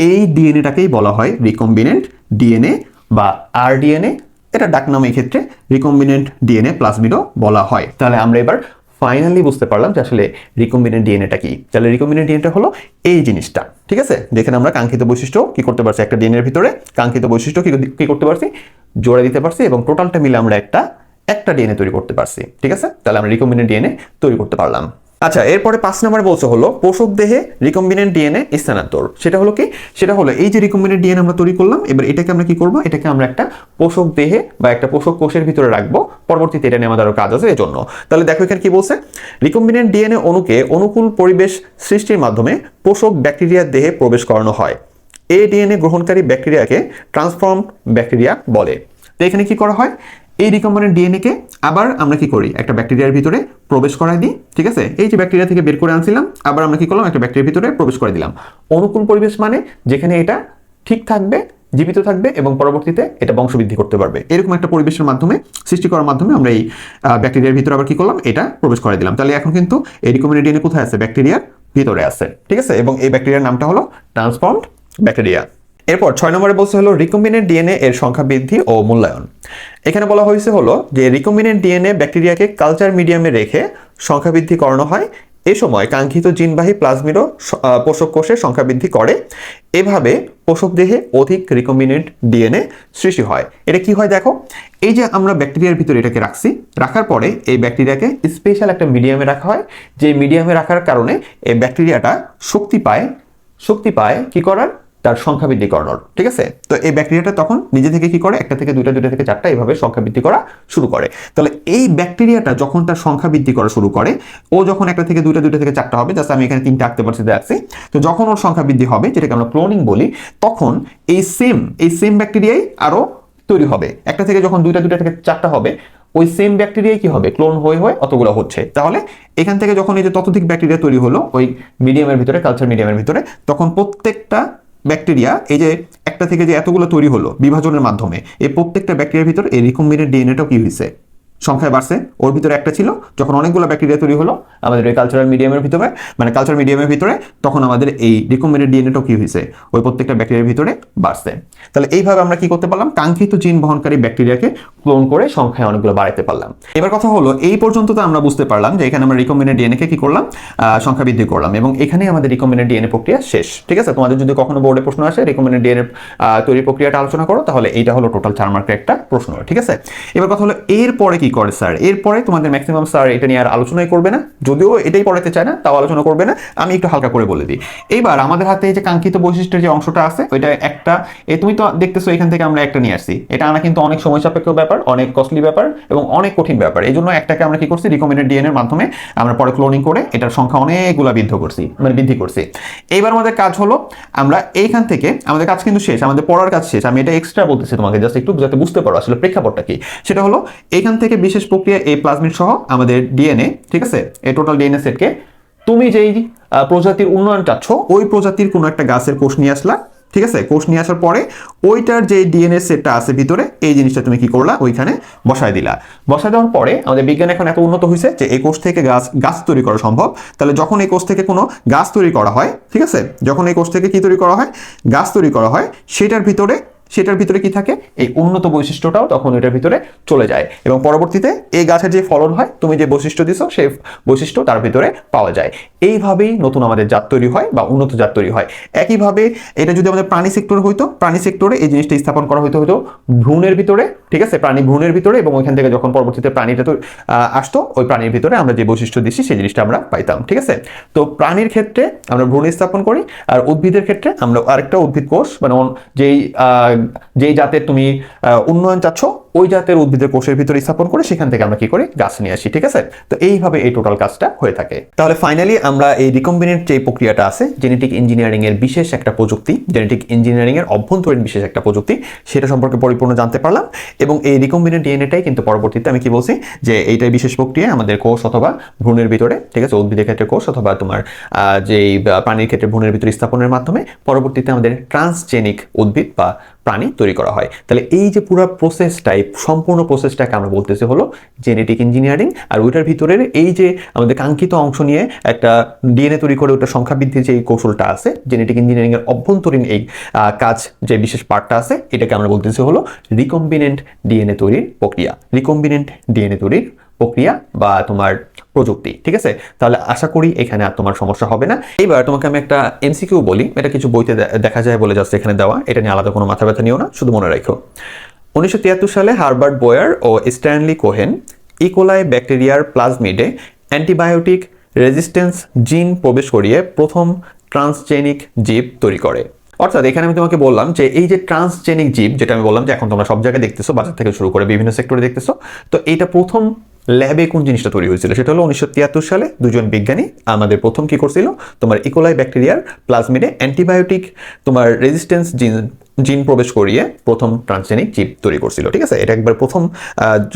এই ডিএনএটাকেই বলা হয় রিকম্বিনেন্ট ডিএনএ বা আরডিএনএ। এটা ডাকনাম এই ক্ষেত্রে রিকম্বিনেন্ট ডিএনএ প্লাজমিডও বলা হয়। তাহলে আমরা এবার ফাইনালি বুঝতে পারলাম যে আসলে রিকম্বিনেন্ট ডিএনএটা কি। তাহলে রিকম্বিনেন্ট ডিএনএটা হলো এই জিনিসটা, ঠিক আছে, যেখানে আমরা কাঙ্ক্ষিত বৈশিষ্ট্য কি করতে পারছি, একটা ডিএনএর ভিতরে কাঙ্ক্ষিত বৈশিষ্ট্য কি করতে পারছি, জোড়া দিতে পারছি, এবং টোটালটা মিলে আমরা একটা ডিএনএ তৈরি করতে পারছি, ঠিক আছে। তাহলে আমরা রিকম্বিনেন্ট ডিএনএ তৈরি করতে পারলাম। আচ্ছা, এরপরে 5 নম্বরে বলছে হলো পোষক দেহে রিকম্বিনেন্ট ডিএনএ স্থানান্তর। সেটা হলো কি, সেটা হলো এই যে রিকম্বিনেন্ট ডিএনএ আমরা তৈরি করলাম, এবার এটাকে আমরা কি করব, এটাকে আমরা একটা পোষক দেহে বা একটা পোষক কোষের ভিতরে রাখবো, পরবর্তীতে এটা নিয়ে আমাদের আরো কাজ আছে এর জন্য। তাহলে দেখো এখানে কি বলছে, রিকম্বিনেন্ট ডিএনএ অণুকে অনুকূল পরিবেশ সৃষ্টির মাধ্যমে পোষক ব্যাকটেরিয়ার দেহে প্রবেশ করানো হয়। এই ডিএনএ গ্রহণকারী ব্যাকটেরিয়াকে ট্রান্সফর্ম ব্যাকটেরিয়া বলে। তো এখানে কি করা হয়, এই রিকম্বিনেন্ট ডিএনএ কে আবার আমরা কি করি, একটা ব্যাকটেরিয়ার ভিতরে প্রবেশ করাই দিই, ঠিক আছে। এই যে ব্যাকটেরিয়া থেকে বের করে আনছিলাম, আবার আমরা কি করলাম, একটা ব্যাকটেরিয়ার ভিতরে প্রবেশ করে দিলাম। অনুকূল পরিবেশ মানে যেখানে এটা ঠিক থাকবে, জীবিত থাকবে এবং পরবর্তীতে এটা বংশবৃদ্ধি করতে পারবে, এরকম একটা পরিবেশের মাধ্যমে সৃষ্টি করার মাধ্যমে আমরা এই ব্যাকটেরিয়ার ভিতরে আবার কি করলাম, এটা প্রবেশ করে দিলাম। তাহলে এখন কিন্তু এই রিকম্বিনেন্ট ডিএনএ কোথায় আছে, ব্যাকটেরিয়ার ভিতরে আছে, ঠিক আছে। এবং এই ব্যাকটেরিয়ার নামটা হলো ট্রান্সফর্মড ব্যাকটেরিয়া। এরপর 6 নম্বরে বলছে হলো রিকম্বিনেন্ট ডিএনএ এর সংখ্যা বৃদ্ধি ও মূল্যায়ন। এখানে বলা হয়েছে হলো যে রিকম্বিনেন্ট ডিএনএ ব্যাকটেরিয়াকে কালচার মিডিয়ামে রেখে সংখ্যা বৃদ্ধি করানো হয়। এই সময় কাঙ্ক্ষিত জিনবাহী প্লাজমিডও পোষক কোষের সংখ্যা বৃদ্ধি করে। এভাবে পোষক দেহে অধিক রিকম্বিনেন্ট ডিএনএ সৃষ্টি হয়। এটা কি হয় দেখো, এই যে আমরা ব্যাকটেরিয়ার ভিতরে এটাকে রাখছি, রাখার পরে এই ব্যাকটেরিয়াকে স্পেশাল একটা মিডিয়ামে রাখা হয়, যে মিডিয়ামে রাখার কারণে এই ব্যাকটেরিয়াটা শক্তি পায় কি করার, তার সংখ্যা বৃদ্ধি করানোর, ঠিক আছে। তো এই ব্যাকটেরিয়াটা তখন নিজে থেকে কি করে, একটা থেকে দুইটা, দুইটা থেকে চারটা, এইভাবে সংখ্যা বৃদ্ধি করা শুরু করে। তাহলে এই ব্যাকটেরিয়াটা যখন তার সংখ্যা বৃদ্ধি করা শুরু করে, ও যখন একটা থেকে দুইটা, দুইটা থেকে চারটা হবে, জাস্ট আমি এখানে 3টা আঁকতে পারছি, দেখছি। তো যখন ওর সংখ্যা বৃদ্ধি হবে, যেটাকে আমরা ক্লোনিং বলি, তখন এই সেম ব্যাকটেরিয়াই আরো তৈরি হবে। একটা থেকে যখন দুইটা, দুইটা থেকে চারটা হবে, ওই সেম ব্যাকটেরিয়াই কি হবে, ক্লোন হয়ে অতগুলো হচ্ছে। তাহলে এখান থেকে যখন এই যে ততোধিক ব্যাকটেরিয়া তৈরি হলো ওই মিডিয়ামের ভিতরে, কালচার মিডিয়ামের ভিতরে, তখন প্রত্যেকটা ব্যাকটেরিয়া, এই যে একটা থেকে যে এতগুলো তৈরি হলো বিভাজনের মাধ্যমে, এই প্রত্যেকটা ব্যাকটেরিয়ার ভিতরে এই রিকম্বিনেন্ট ডিএনএটাও কি হয়েছে, সংখ্যায় বাড়ছে। ওর ভিতরে একটা ছিল, যখন অনেকগুলো ব্যাকটেরিয়া তৈরি হলো আমাদের এই কালচার মিডিয়ামের ভিতরে, তখন আমাদের এই রিকম্বিনেন্ট ডিএনএটাও কি হয়েছে, ওই প্রত্যেকটা ব্যাকটেরিয়ার ভিতরে বাড়ছে। তাহলে এইভাবে আমরা কি করতে পারলাম, কাঙ্ক্ষিত জিন বহনকারী ব্যাকটেরিয়াকে ক্লোন করে সংখ্যায় অনেকগুলো বাড়াতে পারলাম। এবার কথা হলো, এই পর্যন্ত তো আমরা বুঝতে পারলাম যে এখানে আমরা রিকম্বিনেন্ট ডিএনএ কে কি করলাম, সংখ্যা বৃদ্ধি করলাম, এবং এখানেই আমাদের রিকম্বিনেন্ট ডিএনএ প্রক্রিয়া শেষ, ঠিক আছে। তোমাদের যদি কখনো বোর্ডে প্রশ্ন আসে রিকম্বিনেন্ট ডিএনএ তৈরি প্রক্রিয়াটা আলোচনা করো, তাহলে এইটা হলো টোটাল 4 মার্কের একটা প্রশ্ন, ঠিক আছে। এবার কথা হলো এরপরে কি করে স্যার, এরপরে তোমাদের ম্যাক্সিমাম স্যার এটা নিয়ে আর আলোচনাই করবে না, যদিও এটাই পড়াতে চায় না, তাও আলোচনা করবে না, আমি একটু হালকা করে বলে দিই। এইবার আমাদের হাতে এই যে কাঙ্ক্ষিত বৈশিষ্ট্যের যে অংশটা আছে, ওইটা একটা, তুমি তো দেখতেছো এখান থেকে আমরা একটা নিয়ে আসছি, এটা আনা কিন্তু অনেক সময় সাপেক্ষ ব্যাপার, অনেক কস্টলি ব্যাপার এবং অনেক কঠিন ব্যাপার। এই জন্য একটাকে আমরা কি করছি, রিকম্বিনেন্ট ডিএনএ এর মাধ্যমে আমরা পরে ক্লোনিং করে এটার সংখ্যা অনেকগুলা বৃদ্ধি করছি। এইবার আমাদের কাজ হলো, আমরা এইখান থেকে, আমাদের কাজ কিন্তু শেষ, আমাদের পড়ার কাজ শেষ, আমি এটা এক্সট্রা বলতেছি তোমাকে জাস্ট একটু যাতে বুঝতে পারো আসলে প্রেক্ষাপটটা কি। সেটা হলো এইখান থেকে বিশেষ প্রক্রিয়া এই প্লাজমিড সহ আমাদের ডিএনএ, ঠিক আছে, এই টোটাল ডিএনএ সেটকে তুমি যেই প্রজাতির উন্নয়ন চাচ্ছ, ওই প্রজাতির কোনো একটা গাছের কোষ নিয়ে আসলা, ঠিক আছে। কোষ নিয়ে আসার পরে ওইটার যে ডিএনএ সেটটা আছে ভিতরে, এই জিনিসটা তুমি কি করলা, ওইখানে বসায় দিলা। বসায় দেওয়ার পরে আমাদের বিজ্ঞান এখন এত উন্নত হয়েছে যে এই কোষ থেকে গাছ তৈরি করা সম্ভব। তাহলে যখন এই কোষ থেকে কোনো গাছ তৈরি করা হয়, ঠিক আছে, যখন এই কোষ থেকে কি তৈরি করা হয়, গাছ তৈরি করা হয়, সেটার ভিতরে কি থাকে, এই উন্নত বৈশিষ্ট্যটাও তখন এটার ভিতরে চলে যায়, এবং পরবর্তীতে এই গাছের যে ফলন হয়, তুমি যে বৈশিষ্ট্য দিছো সেই বৈশিষ্ট্য তার ভিতরে পাওয়া যায়। এইভাবেই নতুন আমাদের জাত তৈরি হয় বা উন্নত জাত তৈরি হয়। একইভাবে এটা যদি আমাদের প্রাণী সেক্টর হইতো, প্রাণী সেক্টরে এই জিনিসটা স্থাপন করা হইতো ভ্রূণের ভিতরে, ঠিক আছে, প্রাণী ভ্রূণের ভিতরে, এবং ওইখান থেকে যখন পরবর্তীতে প্রাণীটা তো আসতো, ওই প্রাণীর ভিতরে আমরা যে বৈশিষ্ট্য দিচ্ছি সেই জিনিসটা আমরা পাইতাম, ঠিক আছে। তো প্রাণীর ক্ষেত্রে আমরা ভ্রূণ স্থাপন করি, আর উদ্ভিদের ক্ষেত্রে আমরা আরেকটা উদ্ভিদ কোষ, মানে যেই জাতের তুমি উন্নয়ন চাচ্ছ ওই জাতের উদ্ভিদের কোষের ভিতরে স্থাপন করে সেখান থেকে আমরা কি করি, গাছ নিয়ে আসি। ঠিক আছে, তো এইভাবে এই টোটাল কাজটা হয়ে থাকে। তাহলে ফাইনালি আমরা এই রিকম্বিনেন্ট যে প্রক্রিয়াটা আছে, জেনেটিক ইঞ্জিনিয়ারিং এর বিশেষ একটা প্রযুক্তি, জেনেটিক ইঞ্জিনিয়ারিং এর অভ্যন্তরীণ বিশেষ একটা প্রযুক্তি, সেটা সম্পর্কে পরিপূর্ণ জানতে পারলাম। এবং এই রিকম্বিনেন্ট ডিএনএটাই কিন্তু পরবর্তীতে আমি কি বলছি যে এইটাই বিশেষ প্রক্রিয়া আমাদের কোষ অথবা ভ্রূণের ভিতরে, ঠিক আছে, উদ্ভিদের ক্ষেত্রে কোষ অথবা তোমার যেই প্রাণীর ক্ষেত্রে ভ্রূণের ভিতরে স্থাপনের মাধ্যমে পরবর্তীতে আমাদের ট্রান্সজেনিক উদ্ভিদ বা প্রাণী তৈরি করা হয়। তাহলে এই যে পুরো প্রসেসটাই, সম্পূর্ণ প্রসেসটাকে আমরা বলতেছি হলো জেনেটিক ইঞ্জিনিয়ারিং। আর ওইটার ভিতরের এই যে আমাদের কাঙ্ক্ষিত অংশ নিয়ে একটা ডিএনএ তৈরি করে ওটা সংখ্যা বৃদ্ধির যে কৌশলটা আছে, জেনেটিক ইঞ্জিনিয়ারিং এর অভ্যন্তরীণ এই কাজ, যে বিশেষ পার্টটা আছে, এটাকে আমরা বলতেছি হলো রিকম্বিনেন্ট ডিএনএ তৈরির প্রক্রিয়া, রিকম্বিনেন্ট ডিএনএ তৈরির প্রক্রিয়া বা তোমার প্রযুক্তি। ঠিক আছে, তাহলে আশা করি এখানে আর তোমার সমস্যা হবে না। এইবার তোমাকে আমি একটা এমসিকিউ বলি, এটা কিছু বইতে দেখা যায় বলে যাচ্ছে এখানে দেওয়া, এটা নিয়ে আলাদা কোনো মাথা ব্যথা নিও না, শুধু মনে রাখো 1973 সালে হার্বার্ট বোয়ার ও স্ট্যানলি কোহেন ইকোলাই ব্যাকটেরিয়ার প্লাজমিডে অ্যান্টিবায়োটিক রেজিস্ট্যান্স জিন প্রবেশ করিয়ে প্রথম ট্রান্সজেনিক জীব তৈরি করে। অর্থাৎ এখানে আমি তোমাকে বললাম যে এই যে ট্রান্সজেনিক জীব, যেটা আমি বললাম যে এখন তোমরা সব জায়গায় দেখতেছো, বাজার থেকে শুরু করে বিভিন্ন সেক্টরে দেখতেছো, তো এইটা প্রথম ল্যাবে কোন জিনিসটা তৈরি হয়েছিল, সেটা হলো 1973 সালে দুজন বিজ্ঞানী আমাদের প্রথম কি করছিল, তোমার ইকোলাই ব্যাকটেরিয়ার প্লাজমিডে অ্যান্টিবায়োটিক তোমার রেজিস্ট্যান্স জিন প্রবেশ করিয়ে প্রথম ট্রান্সজেনিক জীব তৈরি করছিল। ঠিক আছে, এটা একবার প্রথম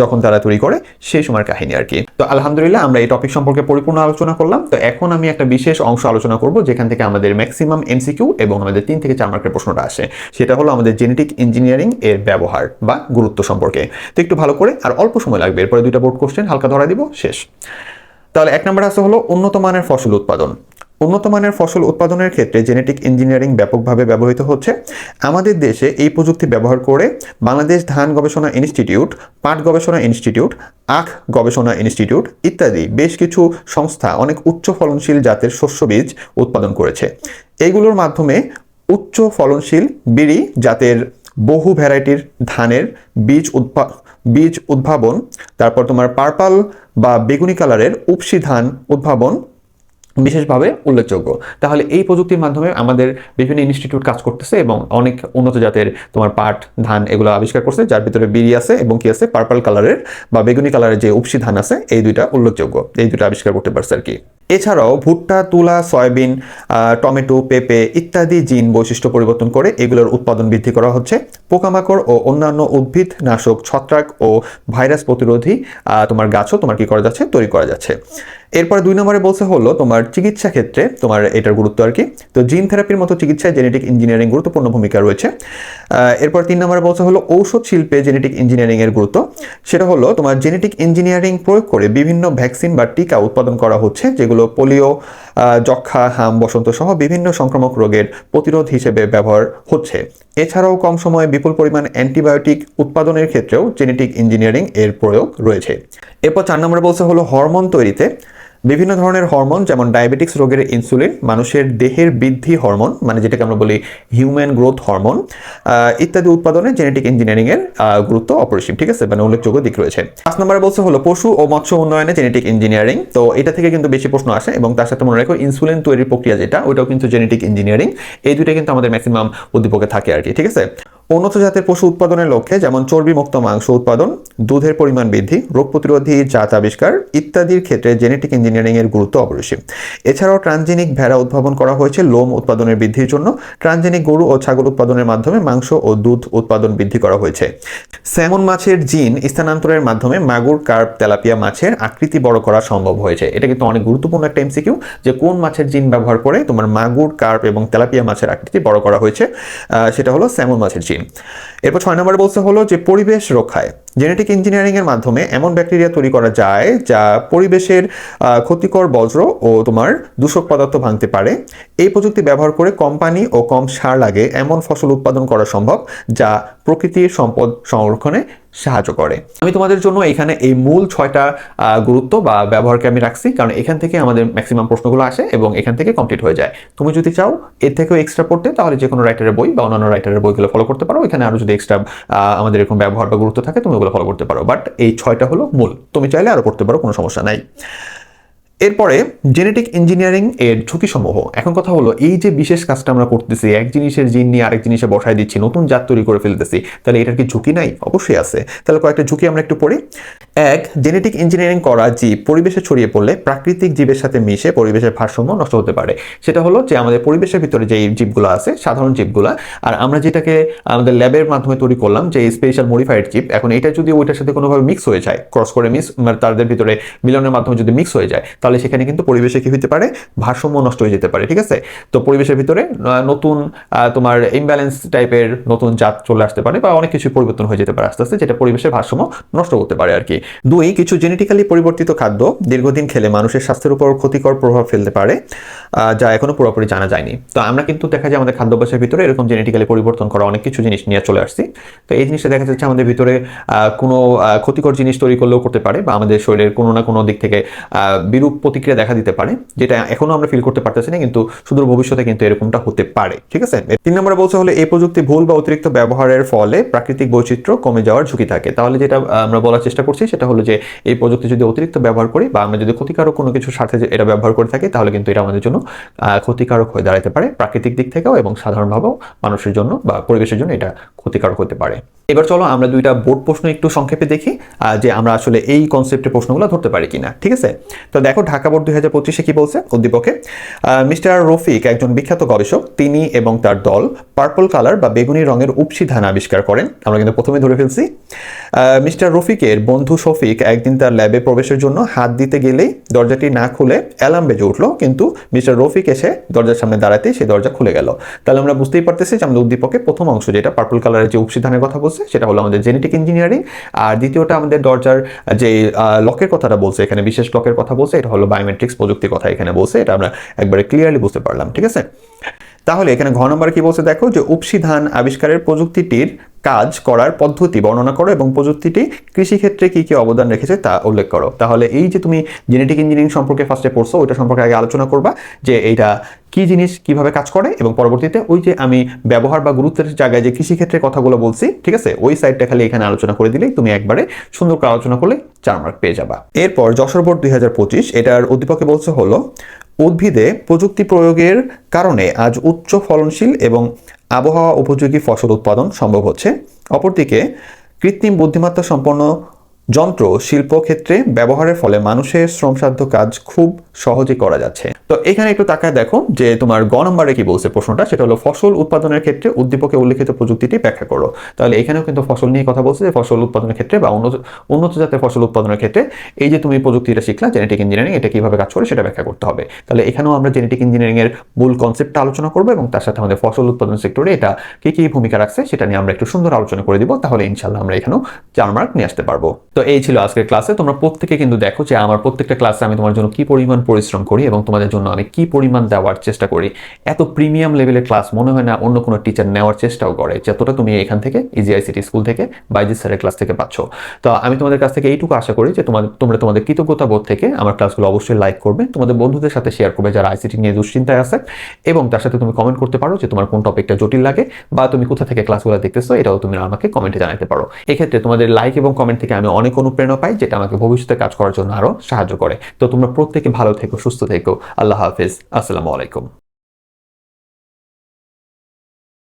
যখন তারা তৈরি করে সেই সময়ের কাহিনী আর কি। তো আলহামদুলিল্লাহ আমরা এই টপিক সম্পর্কে পরিপূর্ণ আলোচনা করলাম। তো এখন আমি একটা বিশেষ অংশ আলোচনা করব যেখান থেকে আমাদের ম্যাক্সিমাম এমসিকিউ এবং আমাদের 3 থেকে 4 মার্কের প্রশ্নটা আসে, সেটা হলো আমাদের জেনেটিক ইঞ্জিনিয়ারিং এর ব্যবহার বা গুরুত্ব সম্পর্কে। তো একটু ভালো করে, আর অল্প সময় লাগবে, এরপরে 2টা বোর্ড কোশ্চেন হালকা ধরা দিব, শেষ। তাহলে 1 নম্বর আছে হলো উন্নত মানের ফসল উৎপাদন। উন্নত মানের ফসল উৎপাদনের ক্ষেত্রে জেনেটিক ইঞ্জিনিয়ারিং ব্যাপকভাবে ব্যবহৃত হচ্ছে। আমাদের দেশে এই প্রযুক্তি ব্যবহার করে বাংলাদেশ ধান গবেষণা ইনস্টিটিউট, পাট গবেষণা ইনস্টিটিউট, আখ গবেষণা ইনস্টিটিউট ইত্যাদি বেশ কিছু সংস্থা অনেক উচ্চ ফলনশীল জাতের শস্য বীজ উৎপাদন করেছে। এইগুলোর মাধ্যমে উচ্চ ফলনশীল বিরি জাতের বহু ভ্যারাইটির ধানের বীজ উদ্ভাবন, তারপর তোমার পার্পল বা বেগুনি কালারের উপসি ধান উদ্ভাবন বিশেষভাবে উল্লেখযোগ্য। তাহলে এই প্রযুক্তির মাধ্যমে আমাদের বিভিন্ন ইনস্টিটিউট কাজ করতেছে এবং অনেক উন্নত জাতের তোমার পাট ধান এগুলো আবিষ্কার করছে, যার ভিতরে বিরি আছে এবং কি আছে পার্পল কালারের বা বেগুনি কালারের যে উপসি ধান আছে, এই দুইটা উল্লেখযোগ্য, এই দুইটা আবিষ্কার করতে পারছে আর কি। এছাড়াও ভুট্টা, তুলা, সয়াবিন, টমেটো, পেঁপে ইত্যাদি জিন বৈশিষ্ট্য পরিবর্তন করে এগুলোর উৎপাদন বৃদ্ধি করা হচ্ছে। পোকামাকড় ও অন্যান্য উদ্ভিদ নাশক, ছত্রাক ও ভাইরাস প্রতিরোধী তোমার গাছও তোমার কি করা যাচ্ছে, তৈরি করা যাচ্ছে। এরপরে 2 নম্বরে বলছে হলো তোমার চিকিৎসা ক্ষেত্রে তোমার এটার গুরুত্ব আর কি। তো জিন থেরাপির মতো চিকিৎসায় জেনেটিক ইঞ্জিনিয়ারিং গুরুত্বপূর্ণ ভূমিকা রয়েছে। এরপর 3 নম্বরে বলছে হলো ঔষধ শিল্পে জেনেটিক ইঞ্জিনিয়ারিং এর গুরুত্ব। সেটা হলো তোমার জেনেটিক ইঞ্জিনিয়ারিং প্রয়োগ করে বিভিন্ন ভ্যাকসিন বা টিকা উৎপাদন করা হচ্ছে, যেগুলো পোলিও, যক্ষা, হাম, বসন্ত সহ বিভিন্ন সংক্রামক রোগের প্রতিরোধ হিসেবে ব্যবহার হচ্ছে। এছাড়াও কম সময়ে বিপুল পরিমাণ অ্যান্টিবায়োটিক উৎপাদনের ক্ষেত্রেও জেনেটিক ইঞ্জিনিয়ারিং এর প্রয়োগ রয়েছে। এরপর 4 নম্বরে বলছে হলো হরমোন তৈরিতে বিভিন্ন ধরনের হরমোন, যেমন ডায়াবেটিক্স রোগের ইনসুলিন, মানুষের দেহের বৃদ্ধি হরমোন মানে যেটাকে আমরা বলি হিউম্যান গ্রোথ হরমোন ইত্যাদি উৎপাদনে জেনেটিক ইঞ্জিনিয়ারিং এর গুরুত্ব অপরিসীম। ঠিক আছে, মানে উল্লেখযোগ্য দিক রয়েছে। 5 নম্বরে বলছে হলো পশু ও মৎস্য উন্নয়নে জেনেটিক ইঞ্জিনিয়ারিং। তো এটা থেকে কিন্তু বেশি প্রশ্ন আসে এবং তার সাথে মনে রাখো ইনসুলিন তৈরির প্রক্রিয়া যেটা, ওইটাও কিন্তু জেনেটিক ইঞ্জিনিয়ারিং। এই দুইটা কিন্তু আমাদের ম্যাক্সিমাম উদ্দীপকে থাকে আর কি। ঠিক আছে, উন্নত জাতের পশু উৎপাদনের লক্ষ্যে যেমন চর্বিমুক্ত মাংস উৎপাদন, দুধের পরিমাণ বৃদ্ধি, রোগ প্রতিরোধী জাত আবিষ্কার ইত্যাদির ক্ষেত্রে জেনেটিক ইঞ্জিনিয়ারিং এর গুরুত্ব অপরিসীম। এছাড়াও ট্রান্সজেনিক ভেড়া উদ্ভাবন করা হয়েছে লোম উৎপাদনের বৃদ্ধির জন্য। ট্রান্সজেনিক গরু ও ছাগল উৎপাদনের মাধ্যমে মাংস ও দুধ উৎপাদন বৃদ্ধি করা হয়েছে। স্যামন মাছের জিন স্থানান্তরের মাধ্যমে মাগুর, কার্প, তেলাপিয়া মাছের আকৃতি বড় করা সম্ভব হয়েছে। এটা কিন্তু অনেক গুরুত্বপূর্ণ একটা এমসিকিউ যে কোন মাছের জিন ব্যবহার করে তোমার মাগুর, কার্প এবং তেলাপিয়া মাছের আকৃতি বড় করা হয়েছে, সেটা হলো স্যামন মাছের জিন। এরপর 6 নম্বরে বলছে হলো যে পরিবেশ রক্ষায় জেনেটিক ইঞ্জিনিয়ারিং এর মাধ্যমে এমন ব্যাকটেরিয়া তৈরি করা যায় যা পরিবেশের ক্ষতিকর বজ্র ও তোমার দূষক পদার্থ ভাঙতে পারে। এই প্রযুক্তি ব্যবহার করে কম পানি ও কম সার লাগে এমন ফসল উৎপাদন করা সম্ভব যা প্রকৃতির সম্পদ সংরক্ষণে সাহায্য করে। আমি তোমাদের জন্য এখানে এই মূল 6টা গুরুত্ব বা ব্যবহারকে আমি রাখছি, কারণ এখান থেকে আমাদের ম্যাক্সিমাম প্রশ্নগুলো আসে এবং এখান থেকে কমপ্লিট হয়ে যায়। তুমি যদি চাও এর থেকেও এক্সট্রা পড়তে, তাহলে যে কোনো রাইটারের বই বা অন্যান্য রাইটারের বইগুলো ফলো করতে পারো। এখানে আরো যদি এক্সট্রা আমাদের এরকম ব্যবহার বা গুরুত্ব থাকে তুমি ওগুলো ফলো করতে পারো, বাট এই 6টা হলো মূল। তুমি চাইলে আরো পড়তে পারো, কোনো সমস্যা নাই। এরপরে জেনেটিক ইঞ্জিনিয়ারিং এর ঝুঁকিসমূহ। এখন কথা হলো, এই যে বিশেষ কাজটা আমরা করতেছি, এক জিনিসের জিন নিয়ে আরেক জিনিসে বসায় দিচ্ছি, নতুন জাত তৈরি করে ফেলতেছি, তাহলে এটার কি ঝুঁকি নাই? অবশ্যই আছে। তাহলে কয়েকটা ঝুঁকি আমরা একটু পড়ি। এক, জেনেটিক ইঞ্জিনিয়ারিং করা জীব পরিবেশে ছড়িয়ে পড়লে প্রাকৃতিক জীবের সাথে মিশে পরিবেশের ভারসাম্য নষ্ট হতে পারে। সেটা হলো যে আমাদের পরিবেশের ভিতরে যে জীবগুলো আছে, সাধারণ জীবগুলা, আর আমরা যেটাকে আমাদের ল্যাবের মাধ্যমে তৈরি করলাম যে স্পেশাল মডিফাইড জীব, এখন এটা যদি ওইটার সাথে কোনোভাবে মিক্স হয়ে যায়, ক্রস করে তাদের ভিতরে মিলনের মাধ্যমে যদি মিক্স হয়ে যায়, তাহলে সেখানে কিন্তু পরিবেশে কি হতে পারে? ভারসাম্য নষ্ট হয়ে যেতে পারে। ঠিক আছে? তো পরিবেশের ভিতরে নতুন তোমার ইমব্যালেন্স টাইপের নতুন জাত চলে আসতে পারে, বা অনেক কিছু পরিবর্তন হয়ে যেতে পারে আস্তে আস্তে, যেটা পরিবেশের ভারসাম্য নষ্ট করতে পারে আর কি। দুই, কিছু জেনেটিক্যালি পরিবর্তিত খাদ্য দীর্ঘদিন খেলে মানুষের স্বাস্থ্যের উপর ক্ষতিকর প্রভাব ফেলতে পারে, যা এখনো পুরোপুরি জানা যায়নি। তো আমরা কিন্তু দেখা যায় আমাদের খাদ্যাভ্যাসের ভিতরে এরকম জেনেটিক্যালি পরিবর্তন করা অনেক কিছু জিনিস নিয়ে চলে আসছি। তো এই জিনিসটা দেখা যাচ্ছে আমাদের ভিতরে কোনো ক্ষতিকর জিনিস তৈরি করলেও করতে পারে, বা আমাদের শরীরের কোনো না কোনো দিক থেকে বিরূপ প্রতিক্রিয়া দেখা দিতে পারে, যেটা এখনো আমরা ফিল করতে পারতেছি না, কিন্তু সুদূর ভবিষ্যতে কিন্তু এরকমটা হতে পারে। ঠিক আছে? 3 নম্বরে বলছে হলো, এই প্রযুক্তি ভুল বা অতিরিক্ত ব্যবহারের ফলে প্রাকৃতিক বৈচিত্র্য কমে যাওয়ার ঝুঁকি থাকে। তাহলে যেটা আমরা বলার চেষ্টা করছি সেটা হলো যে এই প্রযুক্তি যদি অতিরিক্ত ব্যবহার করি, বা আমরা যদি ক্ষতিকারক কোনো কিছুর সাথে এটা ব্যবহার করে থাকি, তাহলে কিন্তু এটা আমাদের জন্য ক্ষতিকারক হয়ে দাঁড়াতে পারে, প্রাকৃতিক দিক থেকেও এবং সাধারণভাবেও মানুষের জন্য বা পরিবেশের জন্য এটা ক্ষতিকারক হতে পারে। এবার চলো আমরা দুইটা বোর্ড প্রশ্ন একটু সংক্ষেপে দেখি, যে আমরা আসলে এই কনসেপ্টের প্রশ্নগুলো ধরতে পারি কিনা। ঠিক আছে? তো দেখো, ঢাকা বোর্ড 2025-এ কি বলছে উদ্দীপকে? মিস্টার রফিক একজন বিখ্যাত গবেষক। তিনি এবং তার দল পার্পল কালার বা বেগুনি রঙের উপসি ধান আবিষ্কার করেন। আমরা কিন্তু প্রথমে ধরে ফেলছি। মিস্টার রফিকের বন্ধু শফিক একদিন তার ল্যাবে প্রবেশের জন্য হাত দিতে গেলেই দরজাটি না খুলে অ্যালার্ম বেজে উঠলো, কিন্তু মিস্টার রফিক এসে দরজার সামনে দাঁড়াতেই সেই দরজা খুলে গেল। তাহলে আমরা বুঝতেই পারতেছি যে আমাদের উদ্দীপকের প্রথম অংশ যেটা পার্পল কালারের যে উপসি ধানের কথা বলছে, সেটা হলো আমাদের জেনেটিক ইঞ্জিনিয়ারিং, আর দ্বিতীয়টা আমাদের দরজার যে লকের কথাটা বলছে, এখানে বিশেষ লকের কথা বলছে, এটা হলো বায়োমেট্রিক্স প্রযুক্তির কথা এখানে বলছে। এটা আমরা একবারে ক্লিয়ারলি বুঝতে পারলাম। ঠিক আছে? তাহলে এখানে ঘ নম্বরে কি বলছে দেখো, যে উপসি ধান আবিষ্কারের প্রযুক্তিটির কাজ করার পদ্ধতি বর্ণনা করো এবং প্রযুক্তিটি কৃষিক্ষেত্রে কি কি অবদান রেখেছে তা উল্লেখ করো। তাহলে এই যে তুমি জেনেটিক ইঞ্জিনিয়ারিং সম্পর্কে ফার্স্টে পড়ছো, ওইটা সম্পর্কে আগে আলোচনা করবা যে এইটা কি জিনিস, কিভাবে কাজ করে, এবং পরবর্তীতে ওই যে আমি ব্যবহার বা গুরুত্বের জায়গায় যে কৃষিক্ষেত্রে কথাগুলো বলছি, ঠিক আছে, ওই সাইডটা খালি এখানে আলোচনা করে দিলেই তুমি একবারে সুন্দর করে আলোচনা করলে 4 মার্ক পেয়ে যাবা। এরপর যশোর বোর্ড 2025 এটার উদ্দীপকে বলছে হলো, উদ্ভিদে প্রযুক্তি প্রয়োগের কারণে আজ উচ্চ ফলনশীল এবং আবহাওয়া উপযোগী ফসল উৎপাদন সম্ভব হচ্ছে। অপরদিকে কৃত্রিম বুদ্ধিমত্তা সম্পন্ন যন্ত্র শিল্পক্ষেত্রে ব্যবহারের ফলে মানুষের শ্রমসাধ্য কাজ খুব সহজে করা যাচ্ছে। তো এখানে একটু তাকায় দেখো যে তোমার গ নম্বরে কি বলছে প্রশ্নটা, সেটা হলো ফসল উৎপাদনের ক্ষেত্রে উদ্দীপকে উল্লেখিত প্রযুক্তিটি ব্যাখ্যা করো। তাহলে এখানেও কিন্তু ফসল নিয়ে কথা বলছে, যে ফসল উৎপাদনের ক্ষেত্রে বা উন্নত জাতের ফসল উৎপাদনের ক্ষেত্রে এই যে তুমি প্রযুক্তিটা শিখলা জেনেটিক ইঞ্জিনিয়ারিং, এটা কিভাবে কাজ করে সেটা ব্যাখ্যা করতে হবে। তাহলে এখানেও আমরা জেনেটিক ইঞ্জিনিয়ারিং এর মূল কনসেপ্টটা আলোচনা করবো, এবং তার সাথে আমাদের ফসল উৎপাদন সেক্টরে এটা কি কি ভূমিকা রাখছে সেটা নিয়ে আমরা একটু সুন্দর আলোচনা করে দিব। তাহলে ইনশাল্লাহ আমরা এখানেও 4 মার্ক নিয়ে আসতে পারবো। তো এই ছিল আজকের ক্লাসে। তোমরা প্রত্যেকে কিন্তু দেখো যে আমার প্রত্যেকটা ক্লাসে আমি তোমার জন্য কি পরিমাণ পরিশ্রম করি এবং তোমাদের জন্য আমি কি পরিমাণ দেওয়ার চেষ্টা করি। এত প্রিমিয়াম লেভেলের ক্লাস মনে হয় না অন্য কোনো টিচার নেওয়ার চেষ্টাও করে, যতটা তুমি এখান থেকে ইজি আইসিটি স্কুল থেকে বাইজিৎ স্যারের ক্লাস থেকে পাচ্ছ। তো আমি তোমাদের কাছ থেকে এইটুকু আশা করি যে তোমরা তোমাদের কৃতজ্ঞতা বোধ থেকে আমার ক্লাসগুলো অবশ্যই লাইক করবে, তোমাদের বন্ধুদের সাথে শেয়ার করবে যারা আইসিটি নিয়ে দুশ্চিন্তায় আছে, এবং তার সাথে তুমি কমেন্ট করতে পারো যে তোমার কোন টপিকটা জটিল লাগে, বা তুমি কোথা থেকে ক্লাসগুলো দেখতেছো এটাও তুমি আমাকে কমেন্টে জানাতে পারো। এক্ষেত্রে তোমাদের লাইক এবং কমেন্ট থেকে আমি অনেক অনুপ্রেরণা পাই, যেটা আমাকে ভবিষ্যতে কাজ করার জন্য আরো সাহায্য করে। তো তোমরা প্রত্যেকে ভালো থেকো, সুস্থ থেকো। আল্লাহ হাফেজ, আসসালামু আলাইকুম।